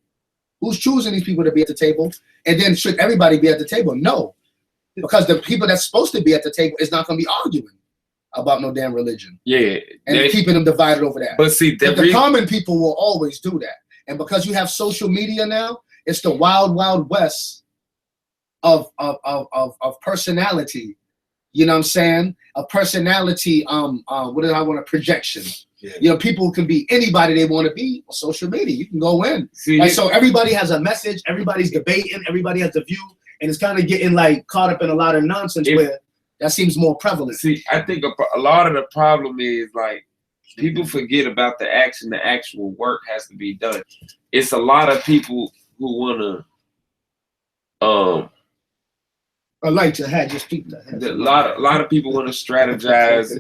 Speaker 1: Who's choosing these people to be at the table? And then should everybody be at the table? No, because the people that's supposed to be at the table is not going to be arguing about no damn religion.
Speaker 3: Yeah,
Speaker 1: and keeping them divided over that.
Speaker 3: But see,
Speaker 1: the common people will always do that. And because you have social media now, it's the wild, wild west of personality. You know what I'm saying? A personality. What do I want? A projection. Yeah. You know, people can be anybody they want to be on social media. You can go in. See, like, so everybody has a message. Everybody's debating. Everybody has a view, and it's kind of getting like caught up in a lot of nonsense where that seems more prevalent.
Speaker 3: See, I think a lot of the problem is like people forget about the action. The actual work has to be done. It's a lot of people who wanna
Speaker 1: I like to have just keep that.
Speaker 3: A lot of people want to strategize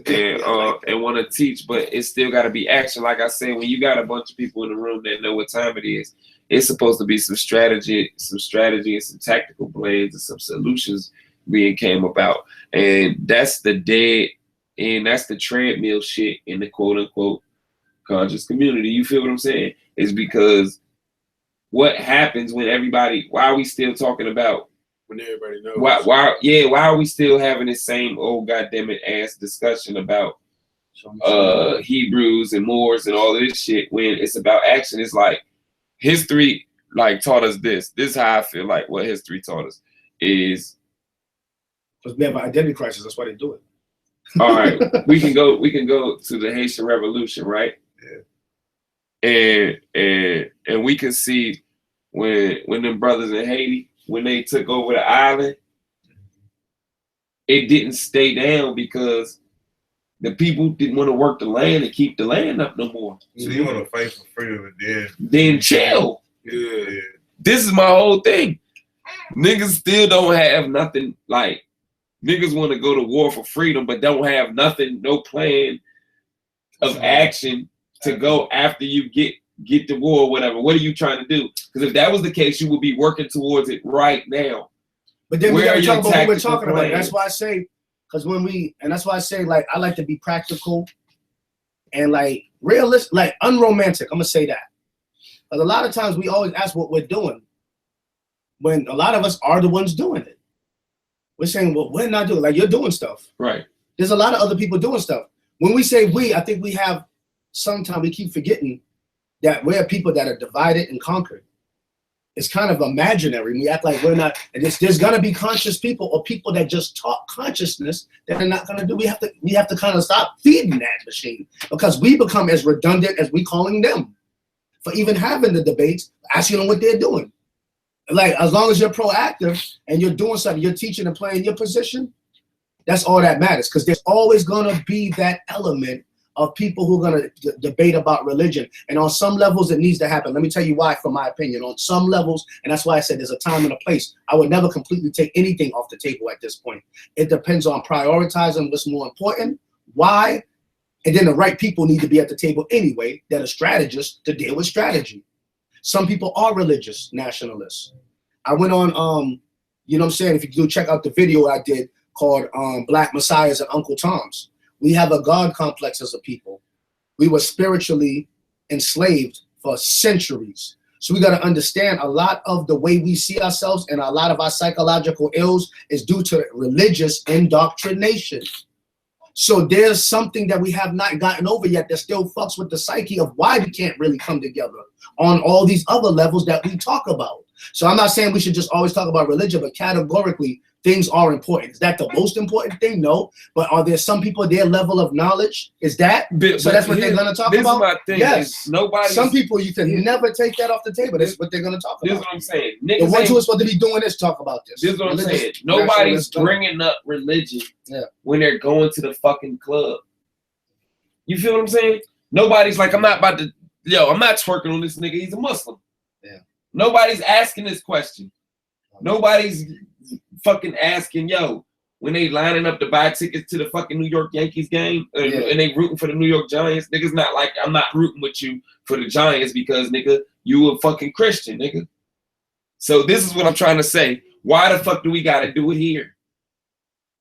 Speaker 3: and want to teach, but it's still got to be action. Like I said, when you got a bunch of people in the room that know what time it is, it's supposed to be some strategy and some tactical plans and some solutions being came about. And that's the that's the treadmill shit in the quote unquote conscious community. You feel what I'm saying? It's because what happens when everybody? Why are we still talking about?
Speaker 2: When everybody knows.
Speaker 3: Why are we still having this same old goddamn it ass discussion about Hebrews and Moors and all of this shit when it's about action? It's like history like taught us this. This is how I feel like what history taught us is
Speaker 1: because we have an identity crisis, that's why they do it.
Speaker 3: All right. we can go to the Haitian Revolution, right?
Speaker 1: Yeah.
Speaker 3: And we can see when them brothers in Haiti, when they took over the island, it didn't stay down because the people didn't want to work the land and keep the land up no more.
Speaker 2: So you want to fight for freedom and
Speaker 3: then chill.
Speaker 2: Yeah.
Speaker 3: This is my whole thing. Niggas still don't have nothing. Like, niggas want to go to war for freedom, but don't have nothing, no plan of action to go after you get the war or whatever. What are you trying to do? Because if that was the case, you would be working towards it right now.
Speaker 1: But then we
Speaker 3: Where
Speaker 1: gotta
Speaker 3: are
Speaker 1: talk
Speaker 3: your
Speaker 1: about what we're
Speaker 3: tactical
Speaker 1: talking about.
Speaker 3: plans?
Speaker 1: That's why I say, because that's why I say, like, I like to be practical and like realistic, like unromantic. I'm gonna say that. Because a lot of times we always ask what we're doing, when a lot of us are the ones doing it. We're saying, well, we're not doing, like, you're doing stuff.
Speaker 3: Right.
Speaker 1: There's a lot of other people doing stuff. When we say we, I think we have, sometimes we keep forgetting that we're people that are divided and conquered. It's kind of imaginary. We act like we're not, and there's gonna be conscious people or people that just talk consciousness that are not gonna do. We have to kind of stop feeding that machine, because we become as redundant as we calling them for even having the debates, asking them what they're doing. Like, as long as you're proactive and you're doing something, you're teaching and playing your position, that's all that matters. Because there's always gonna be that element of people who are going to debate about religion. And on some levels, it needs to happen. Let me tell you why, from my opinion. On some levels, and that's why I said there's a time and a place. I would never completely take anything off the table at this point. It depends on prioritizing what's more important, why, and then the right people need to be at the table anyway that are strategists to deal with strategy. Some people are religious nationalists. I went on, you know what I'm saying, if you do check out the video I did called Black Messiahs and Uncle Toms. We have a God complex as a people. We were spiritually enslaved for centuries. So we got to understand a lot of the way we see ourselves and a lot of our psychological ills is due to religious indoctrination. So there's something that we have not gotten over yet that still fucks with the psyche of why we can't really come together on all these other levels that we talk about. So I'm not saying we should just always talk about religion, but categorically, things are important. Is that the most important thing? No. But are there some people, their level of knowledge is that? So that's what they're going to talk about?
Speaker 3: My thing.
Speaker 1: Yes.
Speaker 3: Nobody.
Speaker 1: Some people, you can never take that off the table. That's what they're going to talk about.
Speaker 3: This is what I'm saying.
Speaker 1: The ones who are supposed to be doing this talk about this.
Speaker 3: This is what I'm saying. Nobody's bringing up religion when they're going to the fucking club. You feel what I'm saying? Nobody's like, I'm not twerking on this nigga. He's a Muslim.
Speaker 1: Yeah.
Speaker 3: Nobody's asking this question. Nobody's fucking asking, when they lining up to buy tickets to the fucking New York Yankees game and they rooting for the New York Giants, niggas not like, I'm not rooting with you for the Giants because, nigga, you a fucking Christian, nigga. So this is what I'm trying to say. Why the fuck do we gotta do it here?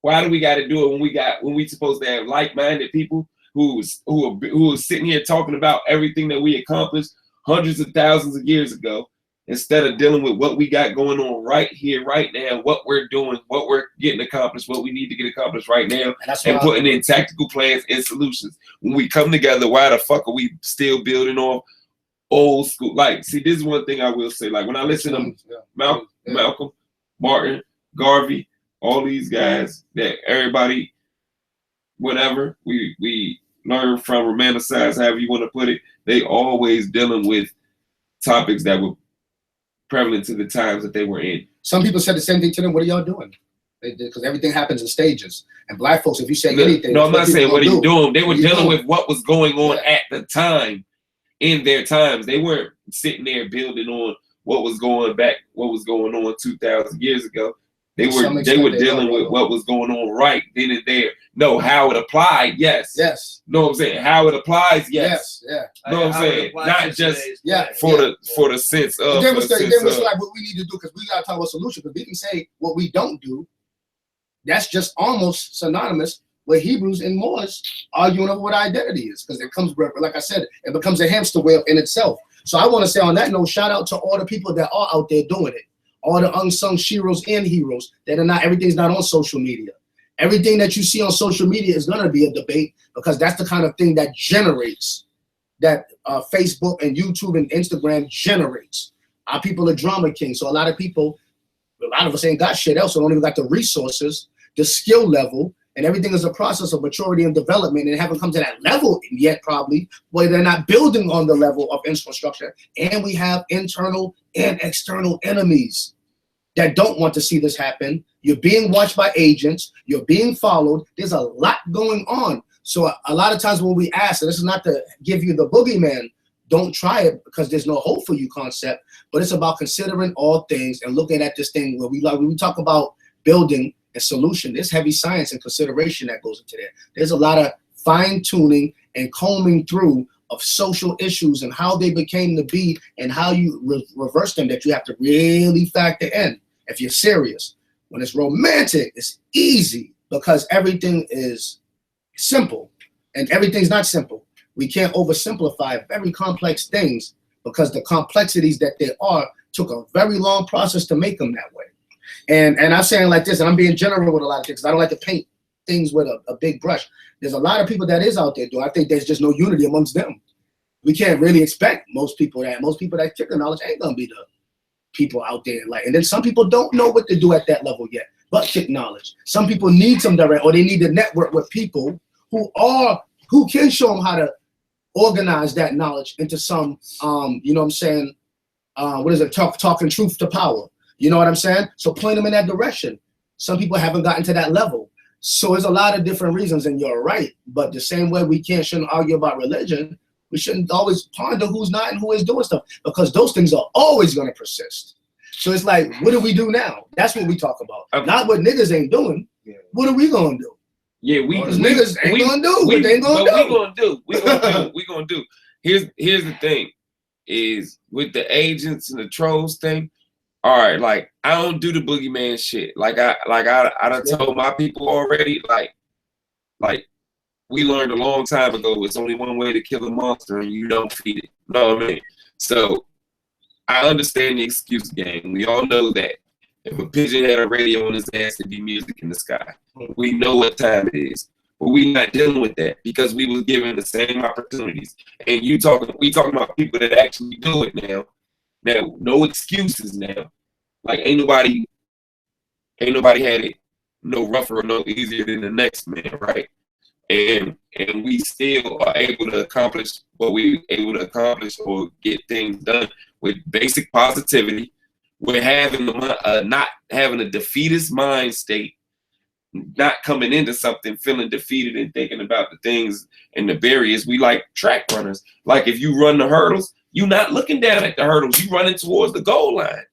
Speaker 3: Why do we gotta do it when we supposed to have like-minded people who are sitting here talking about everything that we accomplished hundreds of thousands of years ago, instead of dealing with what we got going on right here, right now, what we're doing, what we're getting accomplished, what we need to get accomplished right now, and putting in tactical plans and solutions. When we come together, why the fuck are we still building off old school? Like, see, this is one thing I will say. Like, when I listen to Malcolm, Martin, Garvey, all these guys that everybody, whatever, we learn from, romanticize, however you want to put it, they always dealing with topics that were prevalent to the times that they were in.
Speaker 1: Some people said the same thing to them. What are y'all doing? Because everything happens in stages. And black folks, if you say anything,
Speaker 3: no, I'm not saying what are you doing. They were dealing
Speaker 1: with
Speaker 3: with what was going on at the time, in their times. They weren't sitting there building on what was going on 2,000 years ago. They were dealing with what was going on right then and there. No, how it applied, yes.
Speaker 1: Yes.
Speaker 3: Know what I'm saying? How it applies, yes.
Speaker 1: Yeah.
Speaker 3: Know what I'm saying? Not just for the sense of.
Speaker 1: Then it's like what we need to do, because we gotta talk about solution. Because we can say what we don't do. That's just almost synonymous with Hebrews and Moors arguing over what identity is, because it comes, like I said, it becomes a hamster wheel in itself. So I want to say on that note, shout out to all the people that are out there doing it. All the unsung sheroes and heroes that are not, everything's not on social media. Everything that you see on social media is going to be a debate, because that's the kind of thing that generates, that Facebook and YouTube and Instagram generates. Our people are drama kings. So a lot of us ain't got shit else. So don't even got the resources, the skill level, and everything is a process of maturity and development, and haven't come to that level yet, probably, where they're not building on the level of infrastructure. And we have internal and external enemies that don't want to see this happen. You're being watched by agents. You're being followed. There's a lot going on. So a lot of times when we ask, and this is not to give you the boogeyman, don't try it because there's no hope for you concept, but it's about considering all things and looking at this thing where when we talk about building a solution, there's heavy science and consideration that goes into there. There's a lot of fine tuning and combing through of social issues and how they became to be and how you reverse them that you have to really factor in if you're serious. When it's romantic, it's easy because everything is simple, and everything's not simple. We can't oversimplify very complex things because the complexities that they are took a very long process to make them that way. And I'm saying like this, and I'm being general with a lot of things. I don't like to paint things with a big brush. There's a lot of people that is out there, though. I think there's just no unity amongst them. We can't really expect most people that kick the knowledge ain't gonna be the people out there. Like, and then some people don't know what to do at that level yet, but kick knowledge. Some people need some direct, or they need to network with people who can show them how to organize that knowledge into some, you know what I'm saying? What is it? Talking truth to power. You know what I'm saying? So point them in that direction. Some people haven't gotten to that level. So there's a lot of different reasons, and you're right. But the same way we shouldn't argue about religion, we shouldn't always ponder who's not and who is doing stuff, because those things are always going to persist. So it's like, what do we do now? That's what we talk about. Not what niggas ain't doing. Yeah. What are we going to do?
Speaker 3: Yeah,
Speaker 1: niggas ain't going to do what they ain't going to do.
Speaker 3: We going to do. Here's the thing, is with the agents and the trolls thing. All right, like, I don't do the boogeyman shit. Like I done told my people already. Like we learned a long time ago, it's only one way to kill a monster, and you don't feed it. You know what I mean? So I understand the excuse game. We all know that if a pigeon had a radio on his ass, it'd be music in the sky. We know what time it is, but we not dealing with that because we was given the same opportunities. And we talking about people that actually do it now. Now, no excuses now. Like ain't nobody had it no rougher or no easier than the next man, right? And we still are able to accomplish what we able to accomplish or get things done with basic positivity. We're having not having a defeatist mind state, not coming into something feeling defeated and thinking about the things and the barriers. We like track runners. Like if you run the hurdles, you're not looking down at the hurdles. You're running towards the goal line.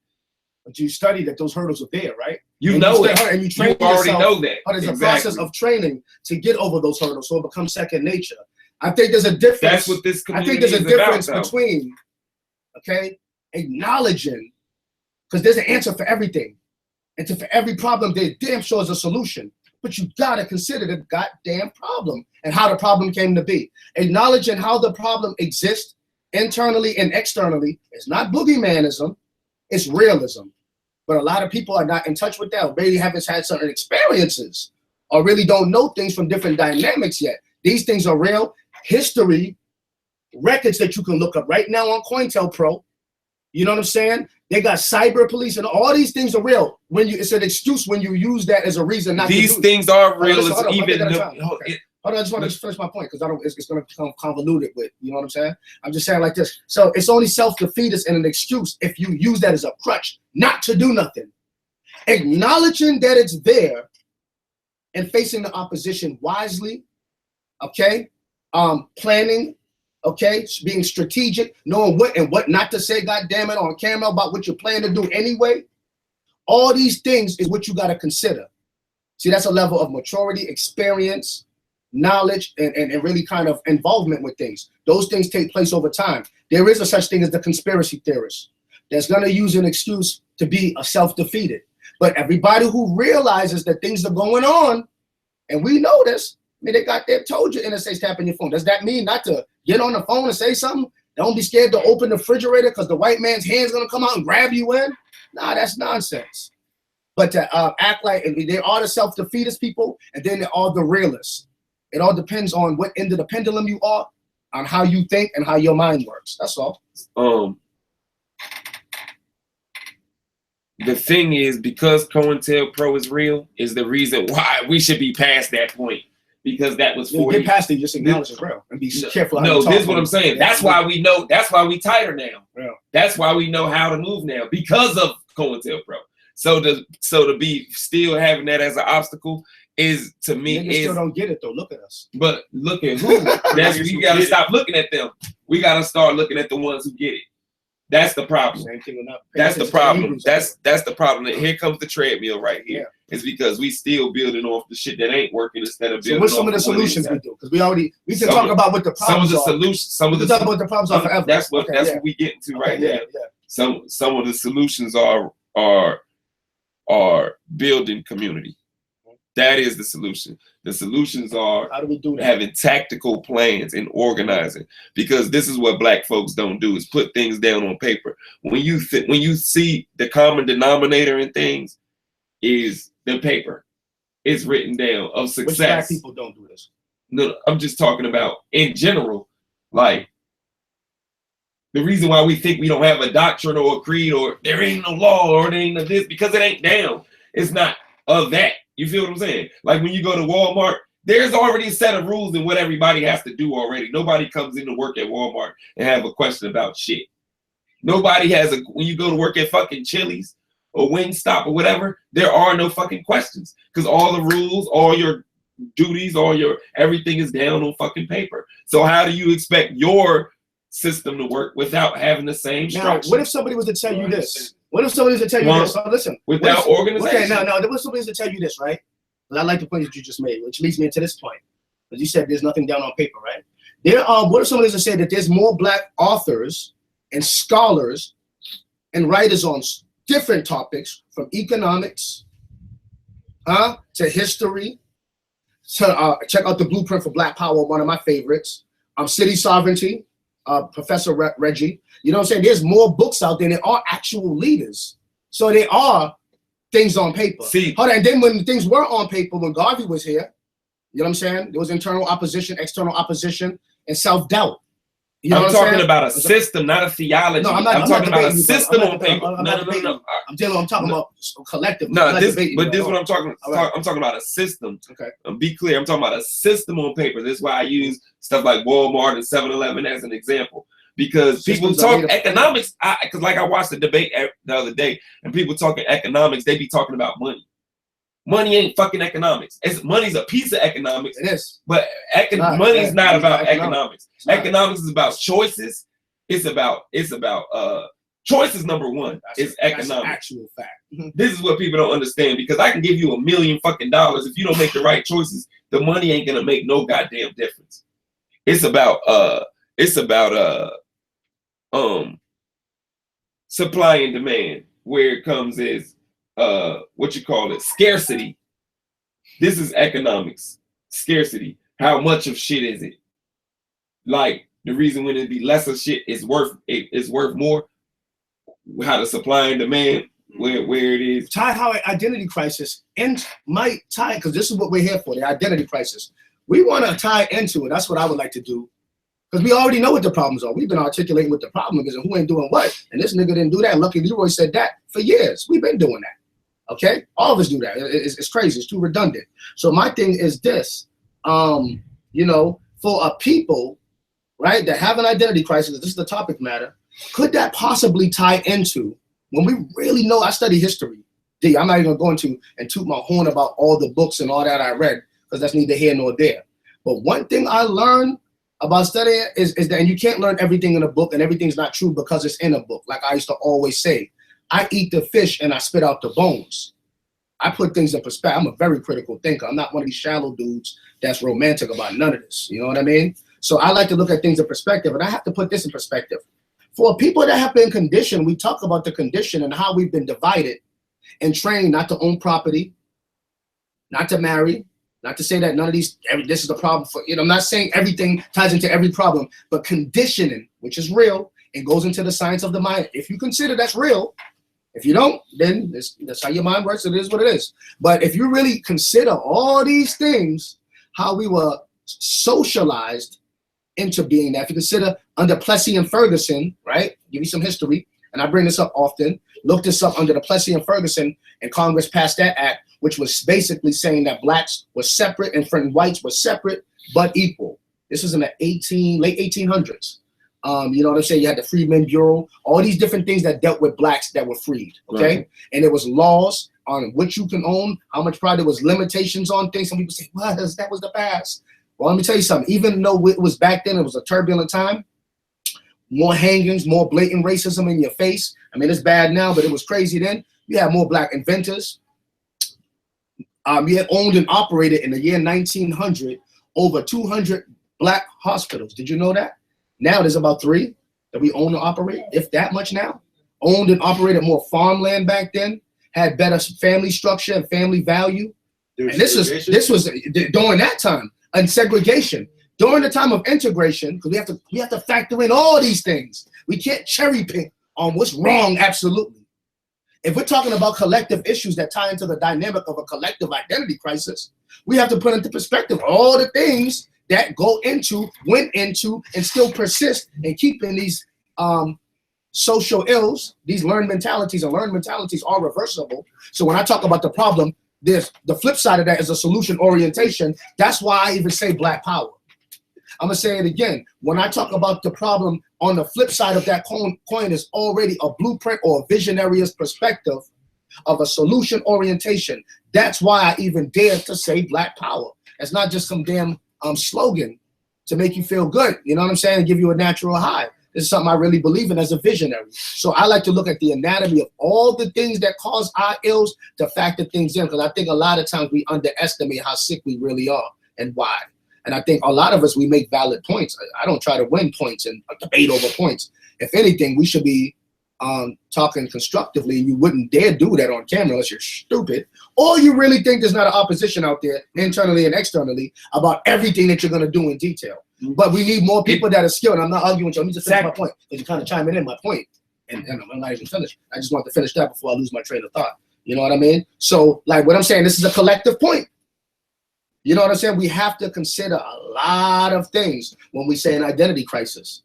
Speaker 1: But you study that those hurdles are there, right?
Speaker 3: You know it.
Speaker 1: And you train
Speaker 3: already
Speaker 1: yourself.
Speaker 3: know that.
Speaker 1: But there's a process of training to get over those hurdles, so it becomes second nature. I think there's a difference.
Speaker 3: That's what this community
Speaker 1: I think there's a difference
Speaker 3: about,
Speaker 1: between, acknowledging, because there's an answer for everything. And for every problem, there damn sure is a solution. But you gotta consider the goddamn problem and how the problem came to be. Acknowledging how the problem exists internally and externally is not boogeymanism, it's realism. But a lot of people are not in touch with that, or maybe haven't had certain experiences, or really don't know things from different dynamics yet. These things are real. History, records that you can look up right now on COINTELPRO. You know what I'm saying? They got cyber police, and all these things are real. It's an excuse when you use that as a reason not to do it.
Speaker 3: These things are real.
Speaker 1: Hold on, I just want to finish my point because it's going to become convoluted with, you know what I'm saying? I'm just saying like this. So it's only self-defeatist and an excuse if you use that as a crutch not to do nothing. Acknowledging that it's there and facing the opposition wisely, planning, being strategic, knowing what and what not to say, goddamn it, on camera about what you're planning to do anyway. All these things is what you got to consider. See, that's a level of maturity, experience, knowledge, and really kind of involvement with things. Those things take place over time. There is a such thing as the conspiracy theorist that's going to use an excuse to be a self-defeated. But everybody who realizes that things are going on, and we know this, I mean, they told you NSA's tapping your phone. Does that mean not to get on the phone and say something? Don't be scared to open the refrigerator because the white man's hand's going to come out and grab you in? Nah, that's nonsense. But to act like they are the self-defeatist people, and then they're all the realists. It all depends on what end of the pendulum you are, on how you think and how your mind works. That's all.
Speaker 3: the thing is, because COINTELPRO is real, is the reason why we should be past that point. Because that was 40.
Speaker 1: Get past it, just acknowledge it's real and be careful.
Speaker 3: No, this is what I'm saying.
Speaker 1: Yeah.
Speaker 3: That's why we know. That's why we tighter now.
Speaker 1: Yeah.
Speaker 3: That's why we know how to move now because of COINTELPRO. So to be still having that as an obstacle is, to me,
Speaker 1: Niggas still don't get it though. Look at us.
Speaker 3: But look at who. We gotta stop looking at them. We gotta start looking at the ones who get it. That's the problem. That's the problem. That's the problem. Here comes the treadmill right here. Yeah. It's because we still building off the shit that ain't working instead of building. So
Speaker 1: what's some of the solutions we do? Because we can talk about what the problems are. Some of the talk about what the problems are forever.
Speaker 3: That's what we getting to right now. Yeah. Some of the solutions are building community. That is the solution. The solutions are,
Speaker 1: how do we do that?
Speaker 3: Having tactical plans and organizing. Because this is what Black folks don't do, is put things down on paper. When you see the common denominator in things is the paper. It's written down of success.
Speaker 1: Which Black people don't do this?
Speaker 3: No, I'm just talking about in general. Like, the reason why we think we don't have a doctrine or a creed or there ain't no law or there ain't no this, because it ain't down. It's not of that. You feel what I'm saying? Like when you go to Walmart, there's already a set of rules and what everybody has to do already. Nobody comes into work at Walmart and have a question about shit. Nobody has when you go to work at fucking Chili's or Wingstop or whatever, there are no fucking questions because all the rules, all your duties, everything is down on fucking paper. So how do you expect your system to work without having the same structure?
Speaker 1: Now, what if somebody was to tell you this? What if somebody was to tell you this? So listen.
Speaker 3: Without organization.
Speaker 1: Okay, no. What if somebody was to tell you this, right? Because I like the point that you just made, which leads me into this point. Because you said there's nothing down on paper, right? What if somebody was to say that there's more Black authors and scholars and writers on different topics, from economics, to history, to check out the Blueprint for Black Power, one of my favorites, city sovereignty, Professor Reggie. You know what I'm saying? There's more books out there than there are actual leaders. So there are things on paper.
Speaker 3: See,
Speaker 1: hold on. And then when things were on paper, when Garvey was here, you know what I'm saying? There was internal opposition, external opposition, and self-doubt. You know
Speaker 3: I'm talking about a system, not a theology.
Speaker 1: No, I'm
Speaker 3: talking about a system on paper. No.
Speaker 1: I'm talking about collective.
Speaker 3: No, this is what I'm talking about. I'm talking about a system. Okay. Be clear. I'm talking about a system on paper. This is why I use stuff like Walmart and 7-Eleven as an example. Because people talk economics, because like I watched the debate the other day, and people talking economics, they be talking about money. Money ain't fucking economics. Money's a piece of economics.
Speaker 1: It is.
Speaker 3: But money is not about economics. Economics is about choices. It's about choices. Number one is economics.
Speaker 1: That's an actual fact.
Speaker 3: This is what people don't understand, because I can give you $1 million fucking dollars. If you don't make the right choices, the money ain't gonna make no goddamn difference. It's about supply and demand. Where it comes is scarcity. This is economics. Scarcity. How much of shit is it? Like the reason when it be less of shit is worth more. How the supply and demand, where it is.
Speaker 1: Tie how identity crisis and might tie, because this is what we're here for, the identity crisis. We want to tie into it. That's what I would like to do. Because we already know what the problems are. We've been articulating what the problem is and who ain't doing what. And this nigga didn't do that. Lucky Leroy said that for years. We've been doing that. Okay? All of us do that. It's crazy. It's too redundant. So my thing is this. For a people, right, that have an identity crisis, this is the topic matter, could that possibly tie into, when we really know, I study history. I'm not even going to and toot my horn about all the books and all that I read, because that's neither here nor there. But one thing I learned about studying is that, and you can't learn everything in a book, and everything's not true because it's in a book. Like I used to always say, I eat the fish and I spit out the bones. I put things in perspective. I'm a very critical thinker. I'm not one of these shallow dudes that's romantic about none of this. You know what I mean? So I like to look at things in perspective, and I have to put this in perspective. For people that have been conditioned, we talk about the condition and how we've been divided and trained not to own property, not to marry, not to say that none of this is a problem for, I'm not saying everything ties into every problem, but conditioning, which is real, and goes into the science of the mind. If you consider that's real, if you don't, then that's how your mind works. It is what it is. But if you really consider all these things, how we were socialized into being that, if you consider under Plessy and Ferguson, right? Give you some history. and I bring this up often, look this up under the Plessy and Ferguson, and Congress passed that act, which was basically saying that blacks were separate and whites were separate but equal. This was in the late 1800s. You know what I'm saying? You had the Freedmen Bureau, all these different things that dealt with blacks that were freed, okay?
Speaker 3: Right.
Speaker 1: And there was laws on what you can own, how much property. There was limitations on things. Some people say, well, that was the past. Well, let me tell you something. Even though it was back then, it was a turbulent time, more hangings, more blatant racism in your face. I mean, it's bad now, but it was crazy then. You had more black inventors. We had owned and operated in the year 1900 over 200 black hospitals. Did you know that? Now there's about 3 that we own and operate, if that much now. Owned and operated more farmland back then, had better family structure and family value. And this was during that time, and segregation. During the time of integration, because we have to factor in all these things. We can't cherry pick on what's wrong, absolutely. If we're talking about collective issues that tie into the dynamic of a collective identity crisis, we have to put into perspective all the things that went into, and still persist in keeping these social ills, these learned mentalities, and learned mentalities are reversible. So when I talk about the problem, there's the flip side of that is a solution orientation. That's why I even say black power. I'm gonna say it again. When I talk about the problem, on the flip side of that coin is already a blueprint or a visionary perspective of a solution orientation. That's why I even dare to say black power. It's not just some damn slogan to make you feel good, you know what I'm saying, and give you a natural high. This is something I really believe in as a visionary. So I like to look at the anatomy of all the things that cause our ills to factor things in, because I think a lot of times we underestimate how sick we really are and why. And I think a lot of us, we make valid points. I don't try to win points and debate over points. If anything, we should be talking constructively. You wouldn't dare do that on camera unless you're stupid, or you really think there's not an opposition out there internally and externally about everything that you're going to do in detail. But we need more people that are skilled. And I'm not arguing with you. Let me just finish my point, because you're kind of chiming in my point, and I'm not even finished. I just want to finish that before I lose my train of thought. You know what I mean? So, like what I'm saying, this is a collective point. You know what I'm saying? We have to consider a lot of things when we say an identity crisis.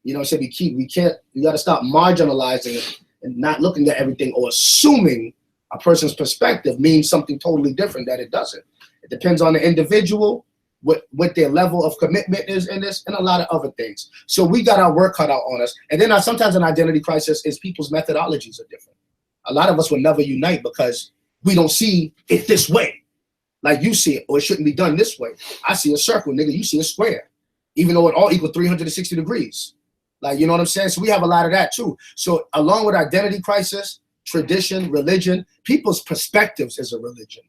Speaker 1: You know what I'm saying? We got to stop marginalizing it and not looking at everything or assuming a person's perspective means something totally different that it doesn't. It depends on the individual, what their level of commitment is in this, and a lot of other things. So we got our work cut out on us. And then sometimes an identity crisis is people's methodologies are different. A lot of us will never unite because we don't see it this way, like you see it, or it shouldn't be done this way. I see a circle, nigga, you see a square, even though it all equals 360 degrees. Like, you know what I'm saying? So we have a lot of that too. So along with identity crisis, tradition, religion, people's perspectives is a religion.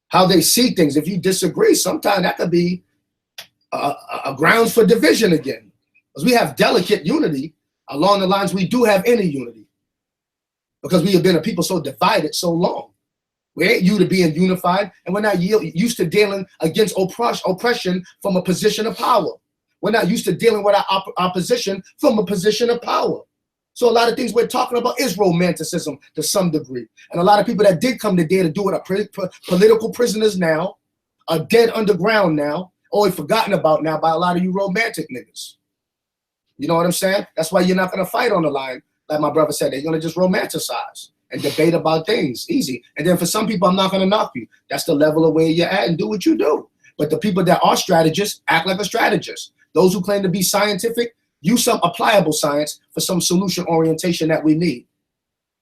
Speaker 1: How they see things. If you disagree, sometimes that could be a grounds for division again. Because we have delicate unity along the lines we do have any unity. Because we have been a people so divided so long. We ain't used to being unified, and we're not used to dealing against oppression from a position of power. We're not used to dealing with our opposition from a position of power. So a lot of things we're talking about is romanticism to some degree. And a lot of people that did come to dare to do it are political prisoners now, are dead underground now, or forgotten about now by a lot of you romantic niggas. You know what I'm saying? That's why you're not going to fight on the line. Like my brother said, they're going to just romanticize and debate about things. Easy. And then for some people, I'm not going to knock you. That's the level of where you're at, and do what you do. But the people that are strategists act like a strategist. Those who claim to be scientific, use some applicable science for some solution orientation that we need.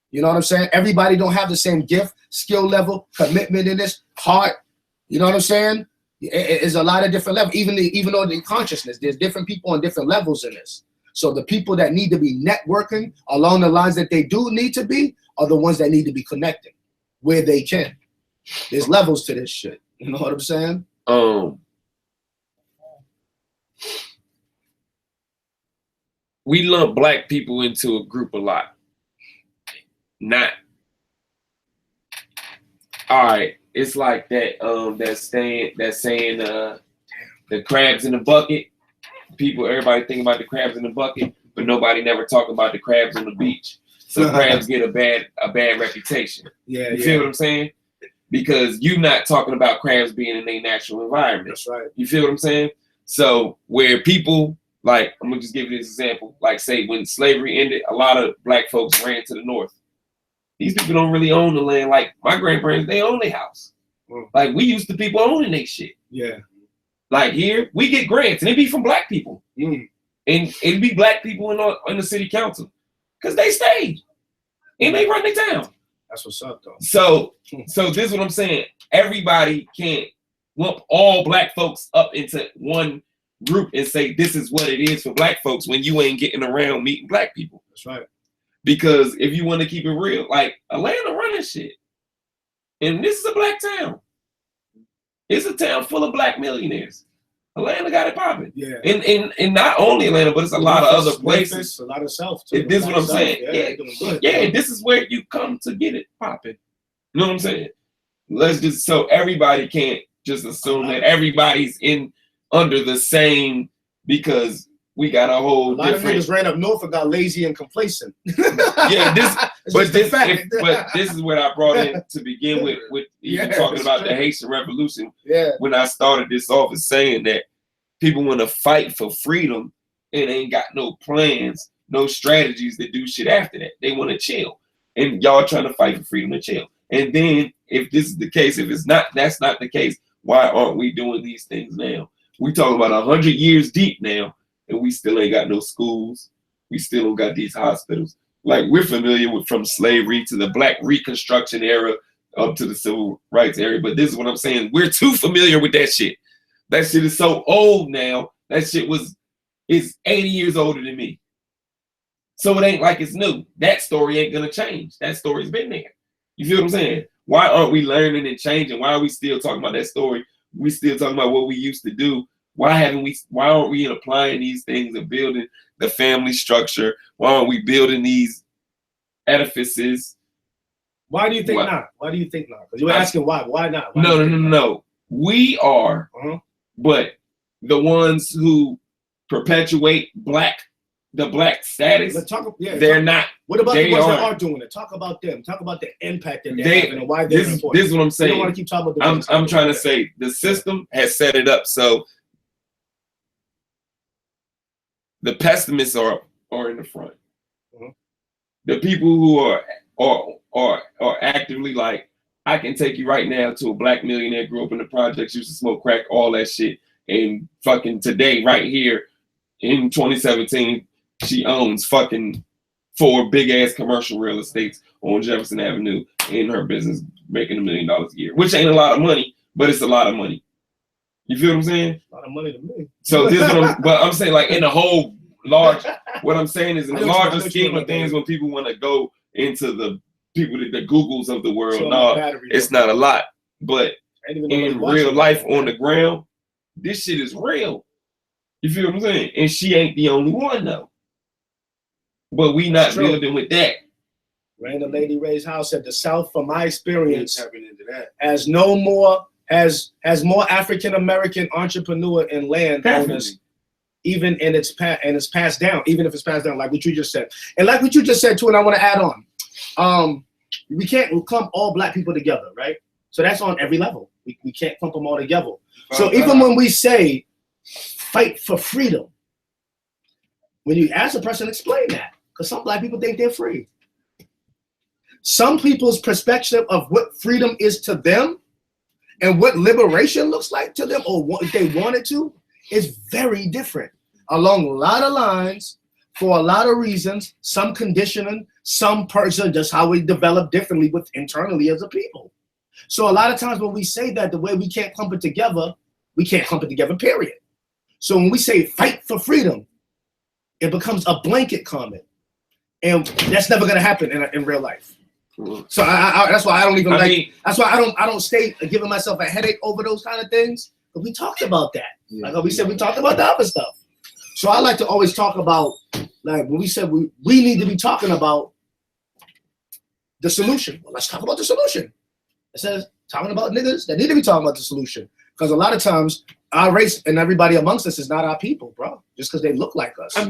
Speaker 1: You know what I'm saying? Everybody don't have the same gift, skill level, commitment in this, heart. You know what I'm saying? It's a lot of different levels, even though the consciousness, there's different people on different levels in this. So the people that need to be networking along the lines that they do need to be are the ones that need to be connecting where they can. There's levels to this shit. You know what I'm saying?
Speaker 3: We lump black people into a group a lot. Not. All right. It's like that saying the crabs in the bucket. Everybody think about the crabs in the bucket, but nobody never talk about the crabs on the beach. So crabs get a bad reputation.
Speaker 1: Yeah,
Speaker 3: you feel what I'm saying? Because you're not talking about crabs being in their natural environment.
Speaker 1: That's right.
Speaker 3: You feel what I'm saying? So where people Like, I'm gonna just give you this example. Like, say when slavery ended, a lot of black folks ran to the north. These people don't really own the land. Like my grandparents, they own their house. Like we used to people owning their shit.
Speaker 1: Yeah.
Speaker 3: Like here, we get grants, and it be from black people, and it'd be black people in the city council, because they stayed and they run their town.
Speaker 1: That's what's up, though.
Speaker 3: So this is what I'm saying. Everybody can't lump all black folks up into one group and say this is what it is for black folks when you ain't getting around meeting black people.
Speaker 1: That's right.
Speaker 3: Because if you want to keep it real, like Atlanta running shit, and this is a black town. It's a town full of black millionaires. Atlanta got it popping.
Speaker 1: Yeah.
Speaker 3: And not only Atlanta, but it's a lot of other places.
Speaker 1: A lot of South too.
Speaker 3: This is what I'm saying.
Speaker 1: Yeah,
Speaker 3: this is where you come to get it popping. You know what I'm saying? Let's just, so everybody can't just assume that everybody's in under the same, because we got a whole
Speaker 1: lot of niggas ran up north and got lazy and complacent.
Speaker 3: Yeah, but this is what I brought in to begin with even talking about the Haitian Revolution.
Speaker 1: Yeah.
Speaker 3: When I started this off is saying that people want to fight for freedom and ain't got no plans, no strategies to do shit after that. They want to chill. And y'all trying to fight for freedom and chill. And then if this is the case, if it's not, that's not the case, why aren't we doing these things now? We talking about 100 years deep now, and we still ain't got no schools. We still don't got these hospitals. Like, we're familiar with from slavery to the Black Reconstruction era up to the Civil Rights era. But this is what I'm saying. We're too familiar with that shit. That shit is so old now. That shit is 80 years older than me. So it ain't like it's new. That story ain't gonna change. That story's been there. You feel what I'm saying? Why aren't we learning and changing? Why are we still talking about that story? We still talking about what we used to do. Why aren't we applying these things and building the family structure? Why aren't we building these edifices?
Speaker 1: Why do you think not? Why do you think not? Because you were asking why. Why not? Why
Speaker 3: No. We are, but the ones who perpetuate the black status, they're not.
Speaker 1: What about the ones that are doing it? Talk about them. Talk about the impact that they're having and why they're important.
Speaker 3: This is what I'm saying.
Speaker 1: You don't want to keep talking about
Speaker 3: I'm trying to say the system has set it up so the pessimists are in the front. The people who are actively like, I can take you right now to a black millionaire, grew up in the projects, used to smoke crack, all that shit, and fucking today, right here in 2017, she owns fucking 4 big ass commercial real estates on Jefferson Avenue in her business, making $1 million a year, which ain't a lot of money, but it's a lot of money. You feel what I'm saying?
Speaker 1: A lot of money to me.
Speaker 3: So this is what I'm saying, like in the whole large, what I'm saying is in the larger scheme of things, when people want to go into the people, the Googles of the world, it's not a lot. But in real life on the ground, this shit is real. You feel what I'm saying? And she ain't the only one though. But we not building with that.
Speaker 1: Ran to Lady Ray's house at the South, from my experience, has more African American entrepreneur and land owners, even in its passed down, even if it's passed down, like what you just said. And like what you just said too, and I want to add on, we can't clump all black people together, right? So that's on every level. We can't clump them all together. So even when we say fight for freedom, when you ask a person, explain that, because some black people think they're free. Some people's perspective of what freedom is to them and what liberation looks like to them, or what they wanted to, is very different along a lot of lines for a lot of reasons, some conditioning, some person, just how we develop differently with internally as a people. So a lot of times when we say that, the way we can't clump it together, we can't clump it together, period. So when we say fight for freedom, it becomes a blanket comment. And that's never gonna happen in real life. So that's why I don't even that's why I don't stay giving myself a headache over those kind of things. But we talked about that. Like we said, we talked about the other stuff. So I like to always talk about, like when we said we need to be talking about the solution. Well, let's talk about the solution. It says talking about niggas that need to be talking about the solution. Because a lot of times our race and everybody amongst us is not our people, bro. Just because they look like us. I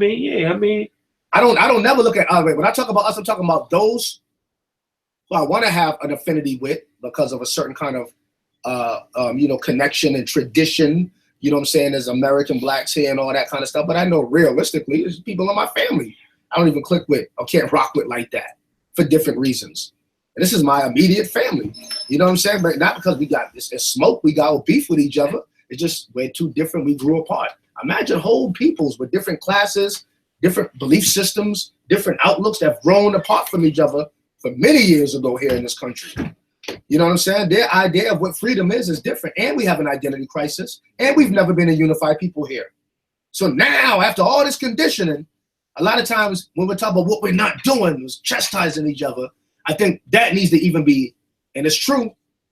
Speaker 1: don't never look at our race. When I talk about us, I'm talking about those who I want to have an affinity with because of a certain kind of connection and tradition You know what I'm saying? There's American blacks here and all that kind of stuff. But I know realistically, there's people in my family I don't even click with or can't rock with like that for different reasons. And this is my immediate family. You know what I'm saying? But not because we got this smoke, we got beef with each other. It's just we're too different. We grew apart. Imagine whole peoples with different classes, different belief systems, different outlooks that have grown apart from each other for many years ago here in this country. You know what I'm saying? Their idea of what freedom is different. And we have an identity crisis. And we've never been a unified people here. So now, after all this conditioning, a lot of times when we're talking about what we're not doing, is chastising each other, I think that needs to even be, and it's true,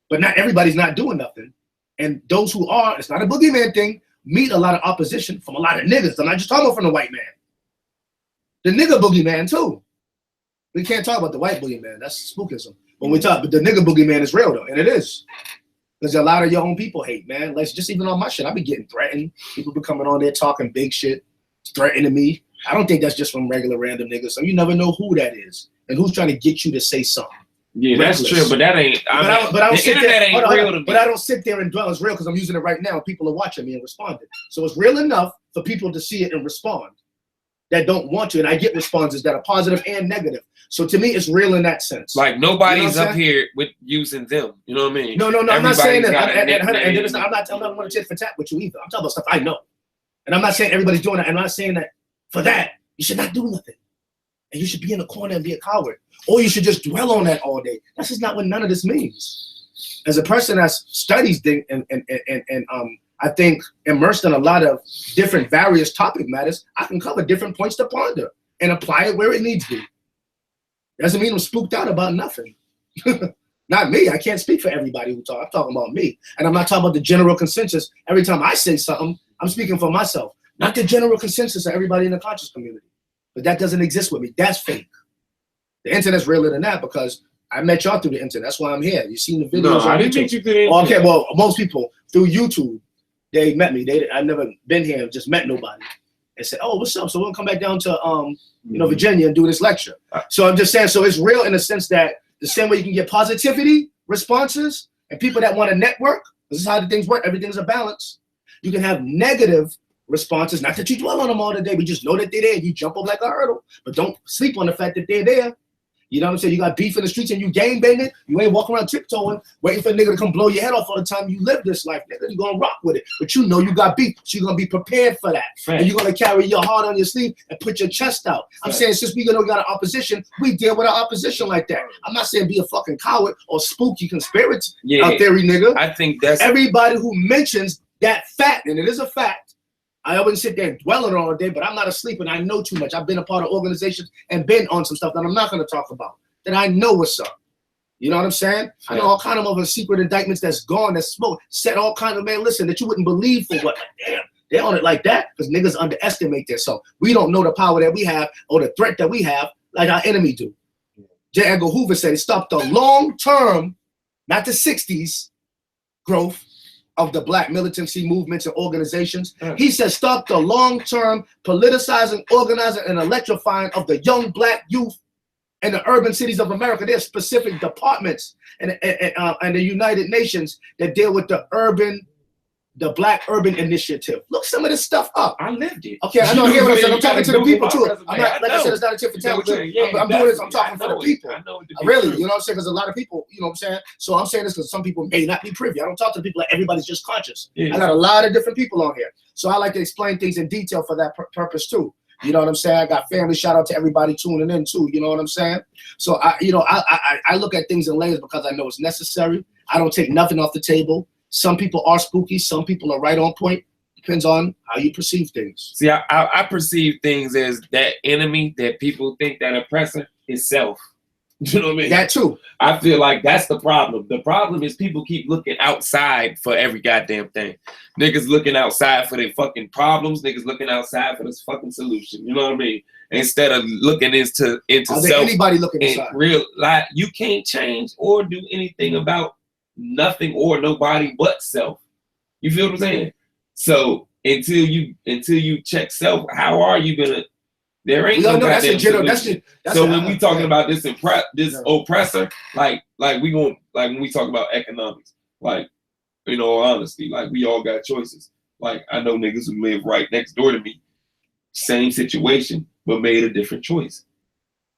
Speaker 1: but not everybody's not doing nothing. And those who are, it's not a boogeyman thing, meet a lot of opposition from a lot of niggas. I'm not just talking about from the white man. The nigga boogeyman too. We can't talk about the white boogeyman. That's spookism. When we talk, but the nigga boogeyman is real though, and it is. Because a lot of your own people hate, man. Like just even on my shit, I be getting threatened. People be coming on there talking big shit, threatening me. I don't think that's just from regular random niggas. So you never know who that is and who's trying to get you to say something.
Speaker 3: Yeah, that's true, but that ain't. I don't sit there.
Speaker 1: Ain't real to me. But I don't sit there and dwell. It's real because I'm using it right now. And people are watching me and responding. So it's real enough for people to see it and respond that don't want to. And I get responses that are positive and negative. So to me, it's real in that sense.
Speaker 3: Like nobody's up here with using them. You know what I mean?
Speaker 1: No. I'm not saying that. I'm not going to tit for tat with you either. I'm talking about stuff I know. And I'm not saying everybody's doing that. I'm not saying that for that you should not do nothing. And you should be in the corner and be a coward. Or you should just dwell on that all day. That's just not what none of this means. As a person that studies things and I think immersed in a lot of different various topic matters, I can cover different points to ponder and apply it where it needs to be. Doesn't mean I'm spooked out about nothing. Not me. I can't speak for everybody who talk. I'm talking about me. And I'm not talking about the general consensus. Every time I say something, I'm speaking for myself. Not the general consensus of everybody in the conscious community. But that doesn't exist with me. That's fake. The internet's realer than that because I met y'all through the internet. That's why I'm here. You seen the videos.
Speaker 3: No, I didn't meet you through the
Speaker 1: internet. Okay, well, most people through YouTube, they met me. I've never been here and just met nobody. And said, oh, what's up? So we'll come back down to Virginia and do this lecture. So I'm just saying, so it's real in the sense that the same way you can get positivity responses and people that want to network, this is how the things work. Everything's a balance. You can have negative responses, not that you dwell on them all the day, but just know that they're there. You jump up like a hurdle, but don't sleep on the fact that they're there. You know what I'm saying? You got beef in the streets and you gang banging. You ain't walking around tiptoeing, waiting for a nigga to come blow your head off all the time. You live this life, nigga. You're gonna rock with it. But you know you got beef, so you're gonna be prepared for that. Right. And you're gonna carry your heart on your sleeve and put your chest out. I'm saying since we got an opposition, we deal with our opposition like that. I'm not saying be a fucking coward or spooky conspiracy theory, nigga.
Speaker 3: I think that's
Speaker 1: everybody who mentions that fact, and it is a fact. I wouldn't sit there and dwell on it all day, but I'm not asleep and I know too much. I've been a part of organizations and been on some stuff that I'm not going to talk about, that I know what's up. You know what I'm saying? Yeah. I know all kind of secret indictments that's gone, that's smoke, said all kind of, man, listen, that you wouldn't believe for what? Like, damn, they're on it like that because niggas underestimate themselves. We don't know the power that we have or the threat that we have like our enemy do. J. Edgar Hoover said it stopped the long-term, not the 60s, growth of the black militancy movements and organizations. He said, stop the long-term politicizing, organizing, and electrifying of the young black youth in the urban cities of America. There's specific departments and the United Nations that deal with the Black Urban Initiative. Look some of this stuff up.
Speaker 3: I lived it.
Speaker 1: Okay, I know. I hear what I'm saying. I'm talking to the people too. I'm not, like I said, it's not a tip for tat. I'm doing this. I'm talking for the people. Really, you know what I'm saying? Because a lot of people, you know what I'm saying? So I'm saying this because some people may not be privy. I don't talk to people like everybody's just conscious. Yeah. I got a lot of different people on here. So I like to explain things in detail for that purpose too. You know what I'm saying? I got family. Shout out to everybody tuning in too. You know what I'm saying? So I look at things in layers because I know it's necessary. I don't take nothing off the table. Some people are spooky. Some people are right on point. Depends on how you perceive things.
Speaker 3: See, I perceive things as that enemy that people think that oppressor is self. You know what I mean?
Speaker 1: That too.
Speaker 3: I feel like that's the problem. The problem is people keep looking outside for every goddamn thing. Niggas looking outside for their fucking problems. Niggas looking outside for this fucking solution. You know what I mean? Instead of looking into
Speaker 1: self. Anybody looking inside?
Speaker 3: Real life, you can't change or do anything about nothing or nobody but self. You feel what I'm saying? So until you check self, how are you gonna? There ain't no goddamn solution. So when we talking about this oppressor, like we going, like when we talk about economics, like, you know, honestly, like we all got choices. Like, I know niggas who live right next door to me, same situation, but made a different choice.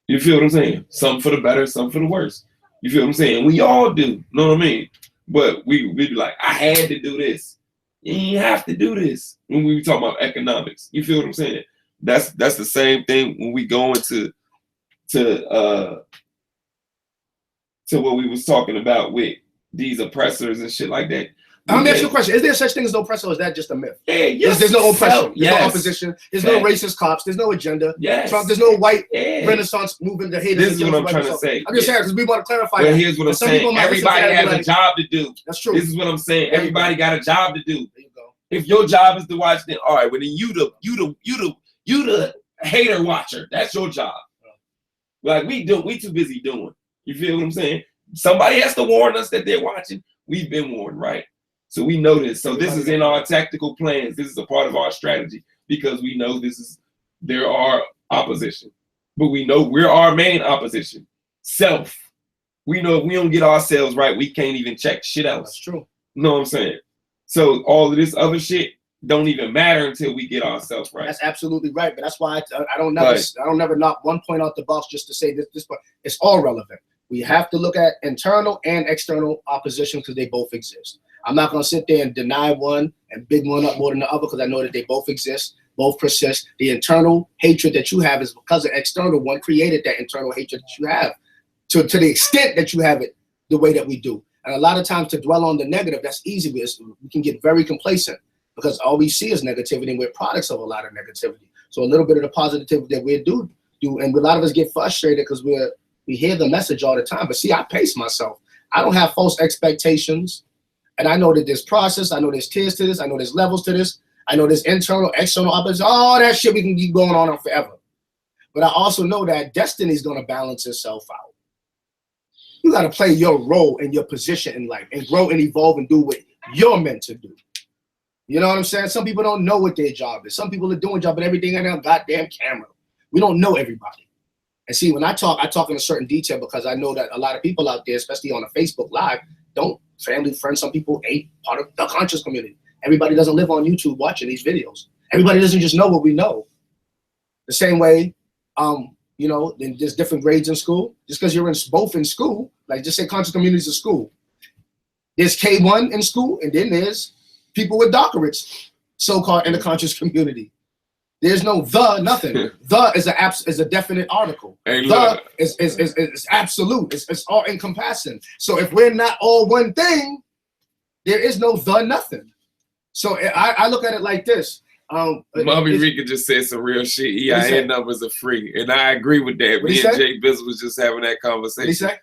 Speaker 3: You feel what I'm saying? Some for the better, some for the worse. You feel what I'm saying? We all do, you know what I mean? But we be like, I had to do this. You ain't have to do this when we talk about economics. You feel what I'm saying? That's the same thing when we go into to what we was talking about with these oppressors and shit like that.
Speaker 1: I'm asking you a question. Is there such thing as no oppressor, or is that just a myth?
Speaker 3: Yeah, yes.
Speaker 1: There's no oppression. There's
Speaker 3: Yes.
Speaker 1: no opposition. There's no racist cops. There's no agenda.
Speaker 3: Yes.
Speaker 1: Trump, there's no white
Speaker 3: Yeah.
Speaker 1: Renaissance movement. The haters.
Speaker 3: This is what I'm trying to say.
Speaker 1: I'm just saying because we want to clarify.
Speaker 3: Well,
Speaker 1: that.
Speaker 3: here's what I'm
Speaker 1: Some
Speaker 3: saying.
Speaker 1: people might listen to
Speaker 3: Everybody
Speaker 1: that and
Speaker 3: has
Speaker 1: be
Speaker 3: a job to do.
Speaker 1: That's true.
Speaker 3: This is what I'm saying.
Speaker 1: There you
Speaker 3: Everybody got a job to do.
Speaker 1: There you go.
Speaker 3: If your job is to watch, then all right. Well, then you the hater watcher. That's your job. Like we too busy doing. You feel what I'm saying? Somebody has to warn us that they're watching. We've been warned, right? So we know this. So this is in our tactical plans. This is a part of our strategy because we know there are opposition, but we know we're our main opposition. Self. We know if we don't get ourselves right, we can't even check shit else.
Speaker 1: That's true.
Speaker 3: You know what I'm saying? So all of this other shit don't even matter until we get ourselves right.
Speaker 1: That's absolutely right. But that's why I don't never knock one point out the box just to say this part. It's all relevant. We have to look at internal and external opposition because they both exist. I'm not going to sit there and deny one and big one up more than the other because I know that they both exist, both persist. The internal hatred that you have is because the external one created that internal hatred that you have to the extent that you have it the way that we do. And a lot of times to dwell on the negative, that's easy. We can get very complacent because all we see is negativity and we're products of a lot of negativity. So a little bit of the positivity that we do, and a lot of us get frustrated because we hear the message all the time. But see, I pace myself. I don't have false expectations. And I know that there's process. I know there's tiers to this. I know there's levels to this. I know there's internal, external opposition. All that shit we can keep going on forever. But I also know that destiny is going to balance itself out. You got to play your role and your position in life and grow and evolve and do what you're meant to do. You know what I'm saying? Some people don't know what their job is. Some people are doing job, but everything in their goddamn camera. We don't know everybody. And see, when I talk in a certain detail because I know that a lot of people out there, especially on a Facebook Live, don't family, friends, some people ain't part of the conscious community. Everybody doesn't live on YouTube watching these videos. Everybody doesn't just know what we know. The same way, then there's different grades in school. Just because you're both in school, like just say conscious communities in school. There's K1 in school, and then there's people with doctorates, so-called in the conscious community. There's no nothing. The is a definite article.
Speaker 3: Hey,
Speaker 1: the is absolute. It's all encompassing. So if we're not all one thing, there is no nothing. So I look at it like this.
Speaker 3: Mommy Rika just said some real shit. EIN numbers are free, and I agree with that. Me and Jay Biz was just having that conversation.
Speaker 1: What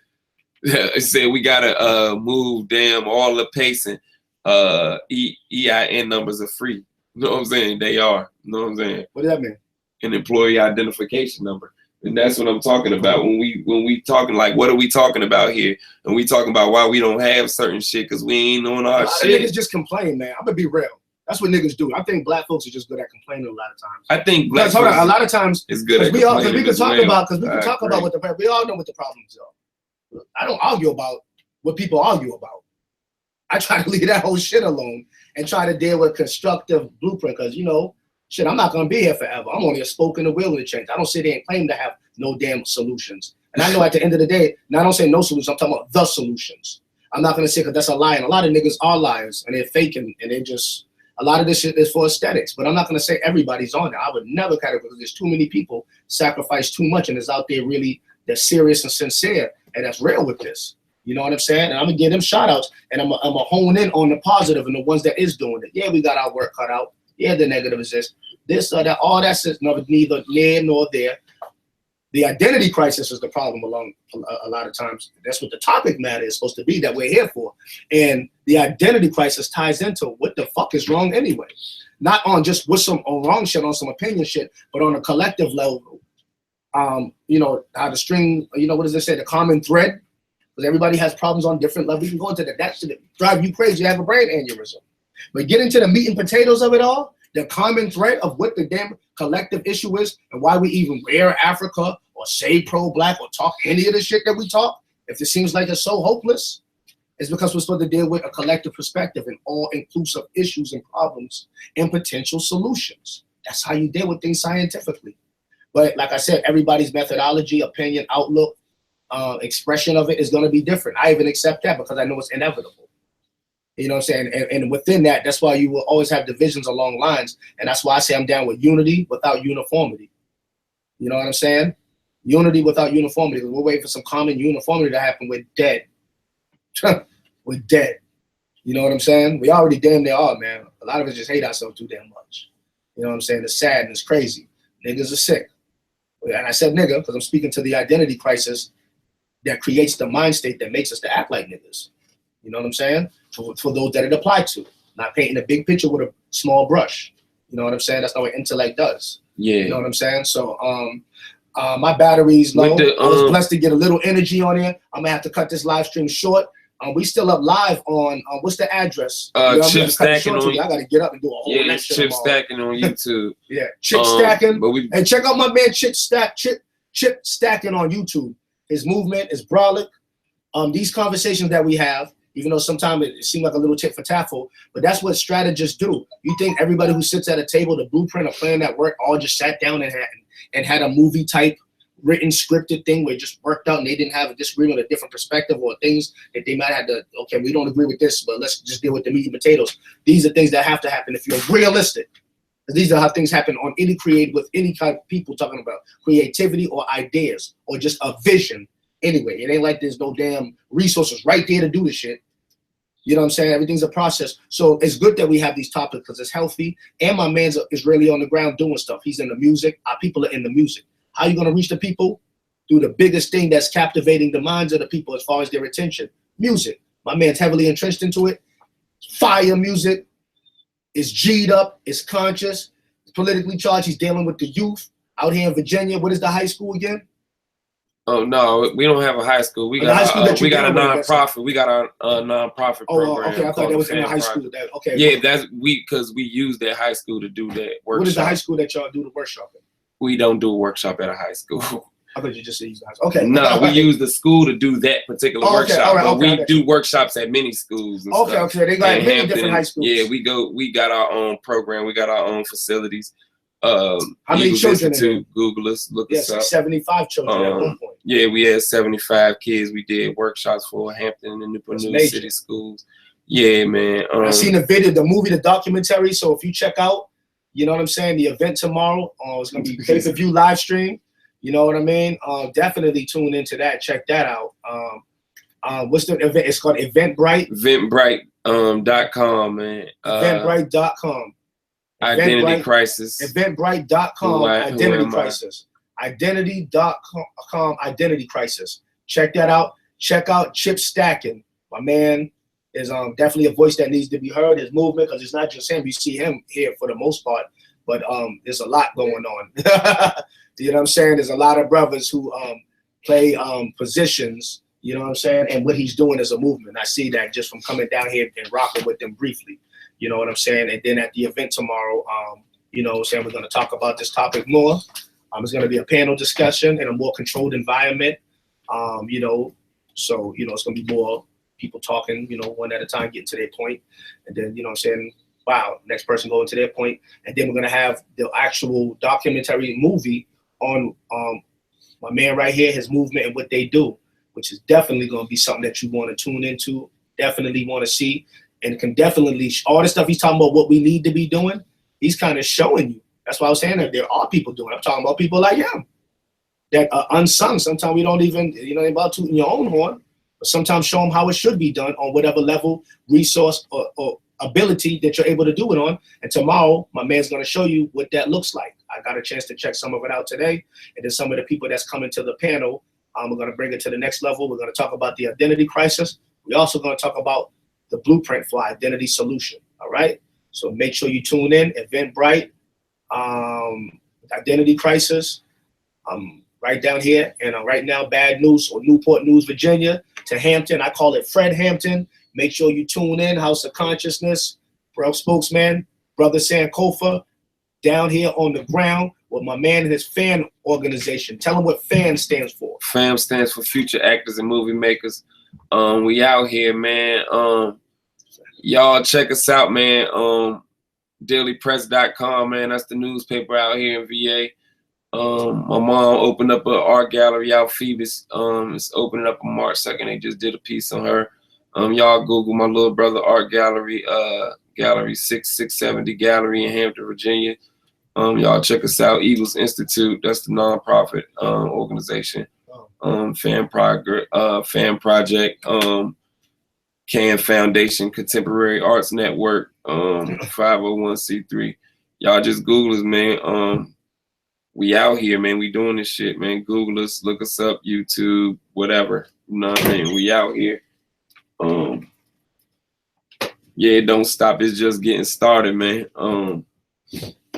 Speaker 1: he say?
Speaker 3: He said we gotta move all the pacing. EIN numbers are free. You know what I'm saying? They are. You know what I'm saying?
Speaker 1: What does that mean?
Speaker 3: An employee identification number. And that's what I'm talking about. When we talking, like, what are we talking about here? And we talking about why we don't have certain shit because we ain't on our shit.
Speaker 1: Niggas just complain, man. I'm gonna be real. That's what niggas do. I think black folks are just good at complaining a lot of times.
Speaker 3: I think black
Speaker 1: folks a lot of times
Speaker 3: is good at
Speaker 1: complaining.
Speaker 3: complaining.
Speaker 1: We can talk about what we all know what the problems are. I don't argue about what people argue about. I try to leave that whole shit alone and try to deal with constructive blueprint because, I'm not going to be here forever. I'm only a spoke in the wheel of the change. I don't sit there and claim to have no damn solutions. And I know at the end of the day, now I don't say no solutions, I'm talking about the solutions. I'm not going to say because that's a lie. And a lot of niggas are liars and they're faking and they just, a lot of this shit is for aesthetics. But I'm not going to say everybody's on it. I would never categorize because there's too many people sacrifice too much and is out there really that's serious and sincere and that's real with this. You know what I'm saying? And I'm gonna give them shout outs and I'm gonna hone in on the positive and the ones that is doing it. Yeah, we got our work cut out. Yeah, the negative is this or that, all that's neither near nor there. The identity crisis is the problem along a lot of times. That's what the topic matter is supposed to be that we're here for. And the identity crisis ties into what the fuck is wrong anyway. Not on just what's some wrong shit, on some opinion shit, but on a collective level. How the string, what does it say? The common thread. Because everybody has problems on different levels. You can go into that should drive you crazy. You have a brain aneurysm. But get into the meat and potatoes of it all, the common thread of what the damn collective issue is and why we even wear Africa or say pro-black or talk any of the shit that we talk, if it seems like it's so hopeless, It's because we're supposed to deal with a collective perspective and all-inclusive issues and problems and potential solutions. That's how you deal with things scientifically. But like I said, everybody's methodology, opinion, outlook, expression of it is going to be different. I even accept that because I know it's inevitable. You know what I'm saying? And within that, that's why you will always have divisions along lines. And that's why I say I'm down with unity without uniformity. You know what I'm saying? Unity without uniformity. We're waiting for some common uniformity to happen. We're dead. We're dead. You know what I'm saying? We already damn near are, man. A lot of us just hate ourselves too damn much. You know what I'm saying? It's sad and it's crazy. Niggas are sick. And I said nigga because I'm speaking to the identity crisis that creates the mind state that makes us to act like niggas. You know what I'm saying? For those that it applied to. Not painting a big picture with a small brush. You know what I'm saying? That's not what intellect does.
Speaker 3: Yeah.
Speaker 1: You know what I'm saying? So my battery's low. I was blessed to get a little energy on here. I'm gonna have to cut this live stream short. We still up live on what's the address?
Speaker 3: Chip Stackin on.
Speaker 1: I gotta get up and do a whole
Speaker 3: it's Chip Stackin on YouTube.
Speaker 1: Yeah, Chip Stackin.
Speaker 3: But
Speaker 1: and check out my man Chip Stackin on YouTube. His movement is brolic. These conversations that we have, even though sometimes it seems like a little tit for taffle, but that's what strategists do. You think everybody who sits at a table, the blueprint of plan that work, all just sat down and had a movie type written scripted thing where it just worked out and they didn't have a disagreement, a different perspective, or things that they might have to, okay, we don't agree with this, but let's just deal with the meat and potatoes. These are things that have to happen if you're realistic. These are how things happen on any creative, with any kind of people talking about creativity or ideas or just a vision. Anyway, it ain't like there's no damn resources right there to do the shit. You know what I'm saying? Everything's a process. So it's good that we have these topics because it's healthy. And my man's is really on the ground doing stuff. He's in the music. Our people are in the music. How are you going to reach the people? Through the biggest thing that's captivating the minds of the people as far as their attention. Music. My man's heavily entrenched into it. Fire music. It's G'd up. It's conscious. It's politically charged. He's dealing with the youth out here in Virginia. What is the high school again?
Speaker 3: Oh no, we don't have a high school. We got a nonprofit. We got a nonprofit program.
Speaker 1: Okay. I thought that was in the high school. Okay.
Speaker 3: Yeah, that's because we use that high school to do that workshop.
Speaker 1: What is the high school that y'all do the workshop in?
Speaker 3: We don't do a workshop at a high school.
Speaker 1: I thought you just said you guys. Okay.
Speaker 3: No, we use the school to do that particular workshop. But we do workshops at many schools. And stuff.
Speaker 1: Okay. They got many different high schools.
Speaker 3: Yeah, we got our own program. We got our own facilities. How
Speaker 1: many children?
Speaker 3: Google us, look us up.
Speaker 1: 75 children at one point.
Speaker 3: Yeah, we had 75 kids. We did workshops for Hampton and Newport News City schools. Yeah, man.
Speaker 1: I seen the video, the movie, the documentary. So if you check out, you know what I'm saying, the event tomorrow, it's gonna be pay-per-view live stream. You know what I mean? Definitely tune into that. Check that out. What's the event? It's called Eventbrite.
Speaker 3: Eventbrite.com, man.
Speaker 1: Eventbrite.com.
Speaker 3: Identity crisis.
Speaker 1: Eventbrite.com. Identity crisis. Identity.com. Identity crisis. Check that out. Check out Chip Stackin. My man is definitely a voice that needs to be heard. His movement, because it's not just him. You see him here for the most part, but there's a lot going on. You know what I'm saying? There's a lot of brothers who play positions. You know what I'm saying? And what he's doing is a movement. I see that just from coming down here and rocking with them briefly. You know what I'm saying? And then at the event tomorrow, you know what I'm saying, we're going to talk about this topic more. It's going to be a panel discussion in a more controlled environment. You know, so, you know, it's going to be more people talking, you know, one at a time, getting to their point. And then, you know what I'm saying, wow, next person going to their point. And then we're going to have the actual documentary movie on my man right here, his movement and what they do, which is definitely going to be something that you want to tune into, definitely want to see. And can definitely, all the stuff he's talking about, what we need to be doing, he's kind of showing you. That's why I was saying that there are people doing it. I'm talking about people like him that are unsung. Sometimes we don't even, you know, about tooting your own horn, but sometimes show them how it should be done on whatever level, resource, or ability that you're able to do it on. And tomorrow, my man's going to show you what that looks like. I got a chance to check some of it out today. And then some of the people that's coming to the panel, we're going to bring it to the next level. We're going to talk about the identity crisis. We're also going to talk about the blueprint for identity solution. All right. So make sure you tune in. Eventbrite, identity crisis. Right down here. And right now, Bad News or Newport News, Virginia to Hampton. I call it Fred Hampton. Make sure you tune in. House of Consciousness, bro, spokesman, brother Sankofa, down here on the ground with my man and his fan organization. Tell him what FAN stands for.
Speaker 3: FAM stands for Future Actors and Movie Makers. We out here, man. Y'all check us out, man. Dailypress.com, man. That's the newspaper out here in VA. My mom opened up an art gallery out Phoebus. It's opening up on March 2nd. They just did a piece on her. Y'all Google my little brother art gallery, gallery 6670 Gallery in Hampton, Virginia. Y'all check us out. Eagles Institute, that's the nonprofit organization. Fan project, Can Foundation, Contemporary Arts Network, 501c3. Y'all just Google us, man. We out here, man. We doing this shit, man. Google us, look us up, YouTube, whatever. You know what I mean? We out here. Yeah, it don't stop. It's just getting started, man.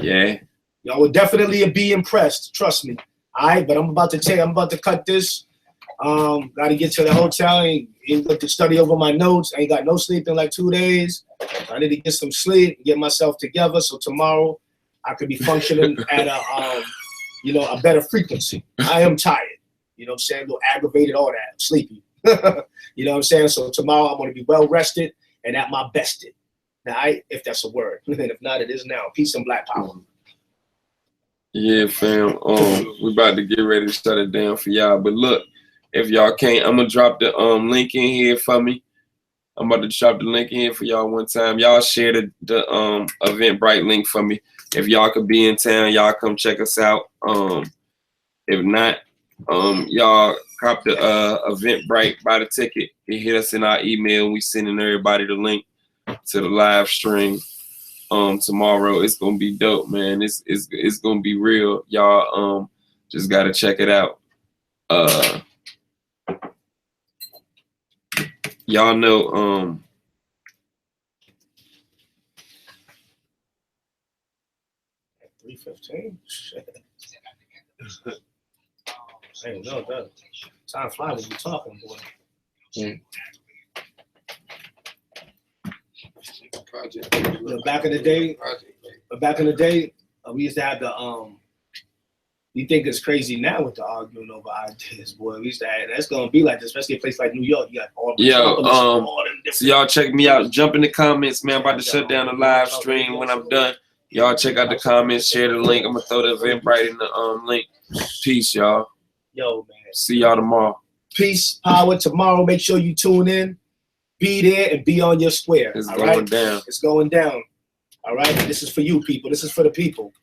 Speaker 3: Yeah.
Speaker 1: Y'all will definitely be impressed. Trust me. All right, but I'm about to cut this. Got to get to the hotel. Ain't got to study over my notes. I ain't got no sleep in like 2 days. I need to get some sleep, get myself together, so tomorrow I could be functioning at a better frequency. I am tired. You know what I'm saying? A little aggravated, all that. I'm sleepy. You know what I'm saying? So tomorrow I'm going to be well rested and at my bested. All right, if that's a word. And if not, it is now. Peace and black power.
Speaker 3: Yeah, fam. We about to get ready to shut it down for y'all. But look, if y'all can't, I'm gonna drop the link in here for me. I'm about to drop the link in here for y'all one time. Y'all share the Eventbrite link for me. If y'all could be in town, y'all come check us out. If not, y'all cop the Eventbrite, buy the ticket. You hit us in our email. We sending everybody the link to the live stream. Tomorrow. It's gonna be dope, man. It's gonna be real. Y'all just gotta check it out. Y'all know
Speaker 1: 3:15. Shit. I ain't know that. Time flies when you talking, boy. Back in the day, we used to have the you think it's crazy now with the arguing over ideas, boy. We used to have, that's gonna be like this, especially a place like New York. You got all the
Speaker 3: so y'all check me out. Jump in the comments, man. I'm about to shut down the live stream. When I'm done, y'all check out the comments, share the link. I'm gonna throw the Eventbrite in the link. Peace, y'all.
Speaker 1: Yo, man.
Speaker 3: See y'all tomorrow.
Speaker 1: Peace, power tomorrow. Make sure you tune in. Be there and be on your square.
Speaker 3: It's
Speaker 1: all
Speaker 3: going
Speaker 1: right?
Speaker 3: down.
Speaker 1: It's going down. All right. This is for you people. This is for the people.